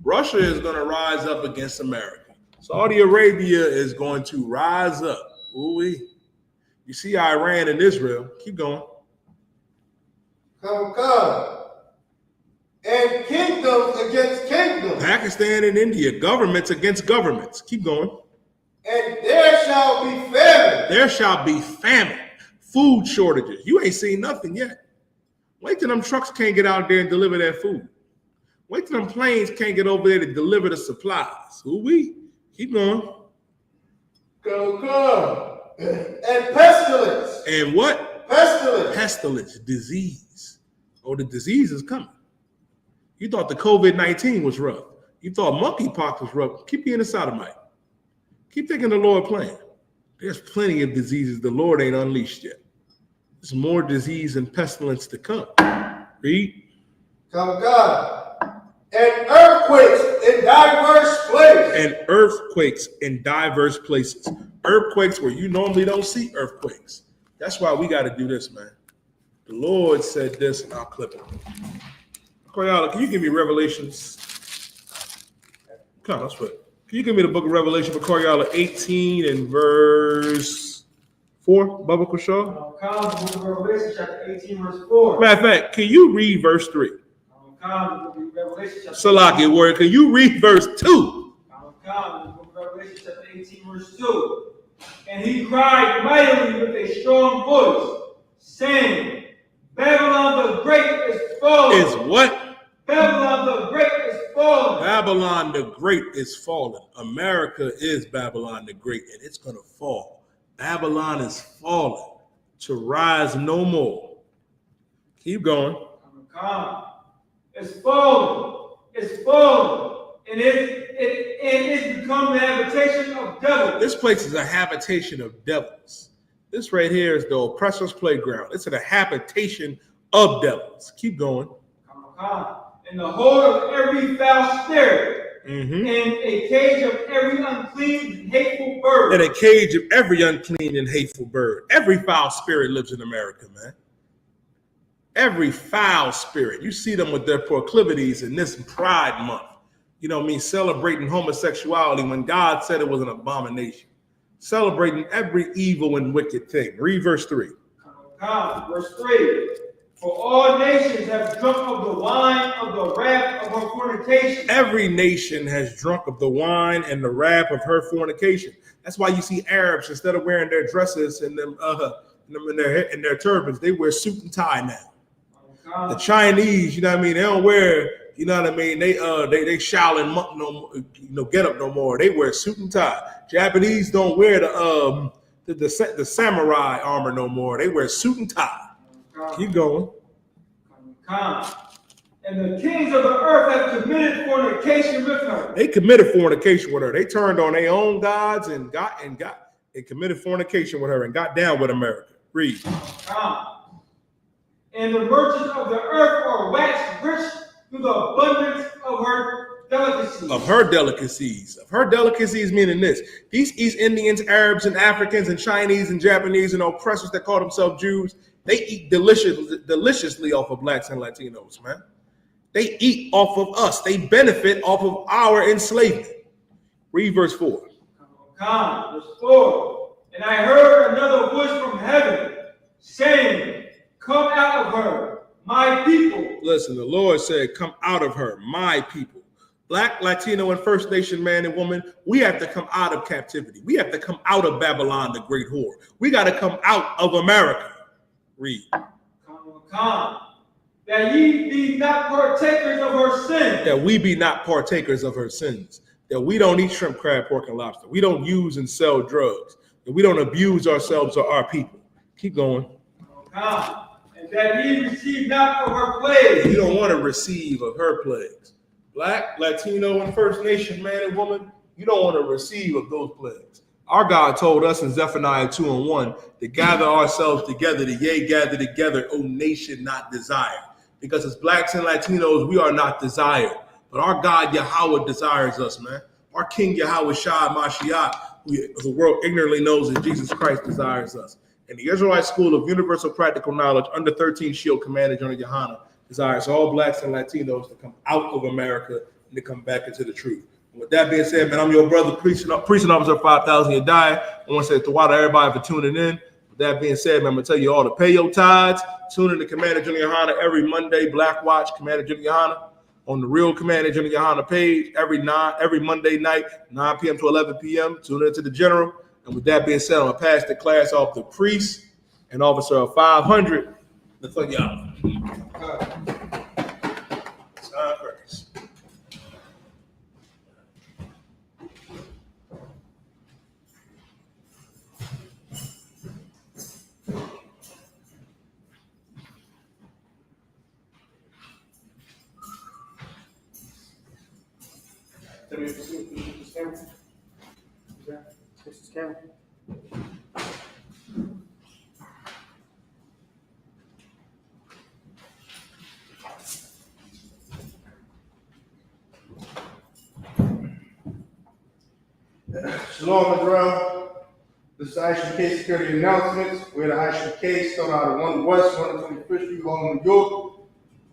Russia is going to rise up against America. Saudi Arabia is going to rise up. Ooh-wee. You see Iran and Israel. Keep going. Come. And kingdoms against kingdoms. Pakistan and India. Governments against governments. Keep going. And there shall be famine. There shall be famine. Food shortages. You ain't seen nothing yet. Wait till them trucks can't get out there and deliver that food. Wait till them planes can't get over there to deliver the supplies. Ooh-wee. Keep going. Come. And pestilence. And what? Pestilence. Pestilence. Disease. Oh, the disease is coming. You thought the COVID-19 was rough. You thought monkeypox was rough. Keep being a sodomite. Keep thinking the Lord playing. There's plenty of diseases the Lord ain't unleashed yet. There's more disease and pestilence to come. Read. Come God. And earthquakes in diverse places. And earthquakes in diverse places. Earthquakes where you normally don't see earthquakes. That's why we got to do this, man. The Lord said this, and I'll clip it. Koyala, can you give me Revelations? Come on, let's put it. Can you give me the book of Revelation for Koyala 18 and verse 4, Baba Kushaw? The book of Revelation, chapter 18, verse 4. Matter of fact, can you read verse 3? Salakia word, can you read verse 2? The book of Revelation, chapter 18, verse 2. And he cried mightily with a strong voice, saying, Babylon the Great is fallen. Is what? Babylon the Great is fallen. Babylon the Great is fallen. America is Babylon the Great, and it's going to fall. Babylon is fallen to rise no more. Keep going. It's fallen. It's fallen. And it's become the habitation of devils. This place is a habitation of devils. This right here is the oppressor's playground. It's a habitation of devils. Keep going. In the hold of every foul spirit, in a cage of every unclean and hateful bird. In a cage of every unclean and hateful bird. Every foul spirit lives in America, man. Every foul spirit. You see them with their proclivities in this Pride Month. You know what I mean? Celebrating homosexuality when God said it was an abomination. Celebrating every evil and wicked thing. Read verse 3. Verse 3. For all nations have drunk of the wine of the wrath of her fornication. Every nation has drunk of the wine and the wrath of her fornication. That's why you see Arabs, instead of wearing their dresses and them in their turbans, they wear suit and tie now. The Chinese, you know what I mean, they don't wear, you know what I mean, they SHALAM get up no more. They wear suit and tie. Japanese don't wear the samurai armor no more. They wear suit and tie. Keep going. And the kings of the earth have committed fornication with her. They committed fornication with her. They turned on their own gods and committed fornication with her and got down with America. Read. And the merchants of the earth are waxed rich through the abundance of her delicacies. Of her delicacies. Of her delicacies meaning this. These East Indians, Arabs, and Africans, and Chinese, and Japanese, and oppressors that call themselves Jews, they eat deliciously off of blacks and Latinos, man. They eat off of us. They benefit off of our enslavement. Read verse 4. Verse 4. And I heard another voice from heaven saying, come out of her, my people. Listen, the Lord said, come out of her, my people. Black, Latino, and First Nation man and woman, we have to come out of captivity. We have to come out of Babylon, the great whore. We got to come out of America. Read. That ye be not partakers of her sins. That we be not partakers of her sins. That we don't eat shrimp, crab, pork, and lobster. We don't use and sell drugs. That we don't abuse ourselves or our people. Keep going. And that ye receive not of her plagues. You don't want to receive of her plagues. Black, Latino, and First Nation man and woman, you don't want to receive of those plagues. Our God told us in Zephaniah 2:1 to gather ourselves together, to yea, gather together, O nation not desired. Because as blacks and Latinos, we are not desired. But our God, Yahawah, desires us, man. Our King, YAHUSHA, mashiach, who the world ignorantly knows that Jesus Christ desires us. And the Israelite School of Universal Practical Knowledge, under 13 Shield Commander General YAHANNA, desires all blacks and Latinos to come out of America and to come back into the truth. With that being said, man, I'm your brother, Preaching Officer 5000 Yadai. I want to say to everybody for tuning in. With that being said, man, I'm going to tell you all to pay your tithes. Tune in to Commander General YAHANNA every Monday, Black Watch, Commander General YAHANNA, on the real Commander General YAHANNA page every Monday night, 9 p.m. to 11 p.m. Tune in to the General. And with that being said, I'm going to pass the class off to Priest and Officer of 500. Let's let y'all. Shalom, Israel. This is I.S.U.P.K security announcements. We're the I.S.U.P.K starting out of 1 West, 125th Street, Long, New York.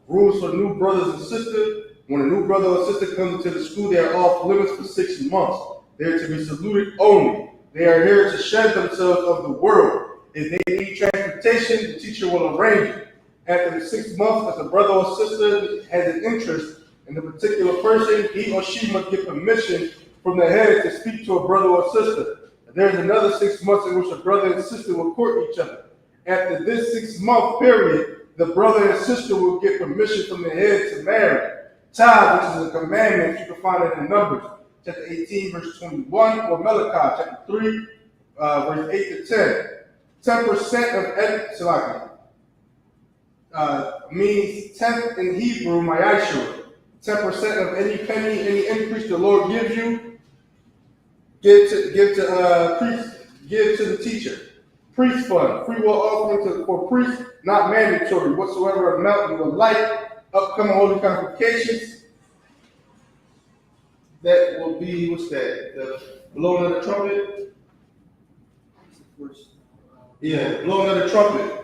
Rules for new brothers and sisters. When a new brother or sister comes into the school, they are off limits for 6 months. They are to be saluted only. They are here to shed themselves of the world. If they need transportation, the teacher will arrange it. After the 6 months, if the brother or sister has an interest in the particular person, he or she must get permission from the head to speak to a brother or sister. There is another 6 months in which a brother and sister will court each other. After this 6 month period, the brother and sister will get permission from the head to marry. Tithe, which is a commandment, you can find it in Numbers, chapter 18, verse 21, or Malachi, chapter 3, verse 8 to 10. 10% of means 10th in Hebrew, YAHUSHUA. 10% of any penny, any increase the Lord gives you, give to the teacher. Priest fund, free will offering for priests, not mandatory. Whatsoever amount you would like, upcoming holy convocations. That will be, what's that? The blowing of the trumpet? Yeah, blowing of the trumpet.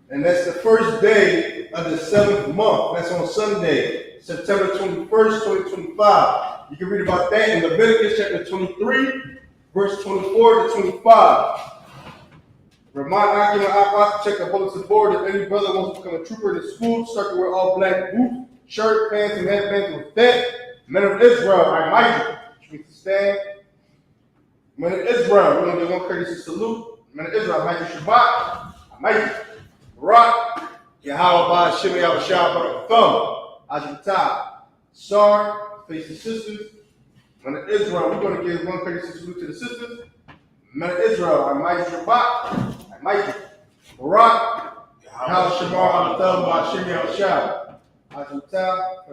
And that's the first day of the 7th month. That's on Sunday, September 21st, 2025. You can read about that in Leviticus chapter 23, verse 24 to 25. Remind Akim and Abbas to check the bulletin board. If any brother wants to become a trooper in the school, start to wear all black boots, shirt, pants, and headbands with that. Men of Israel, I might you to stand. Men of Israel, we're going to give one courtesy salute. Men of Israel, I might Shabbat, I might Barak, YAHAWAH, Shimmy, Al-Shah, Thumb, Ajitah, Sar, face the sisters. Men of Israel, we're going to give one courtesy salute to the sisters. Men of Israel, I might Shabbat, I might Barak, Al-Shah, Thumb, Shimmy, Al-Shah, Ajitah,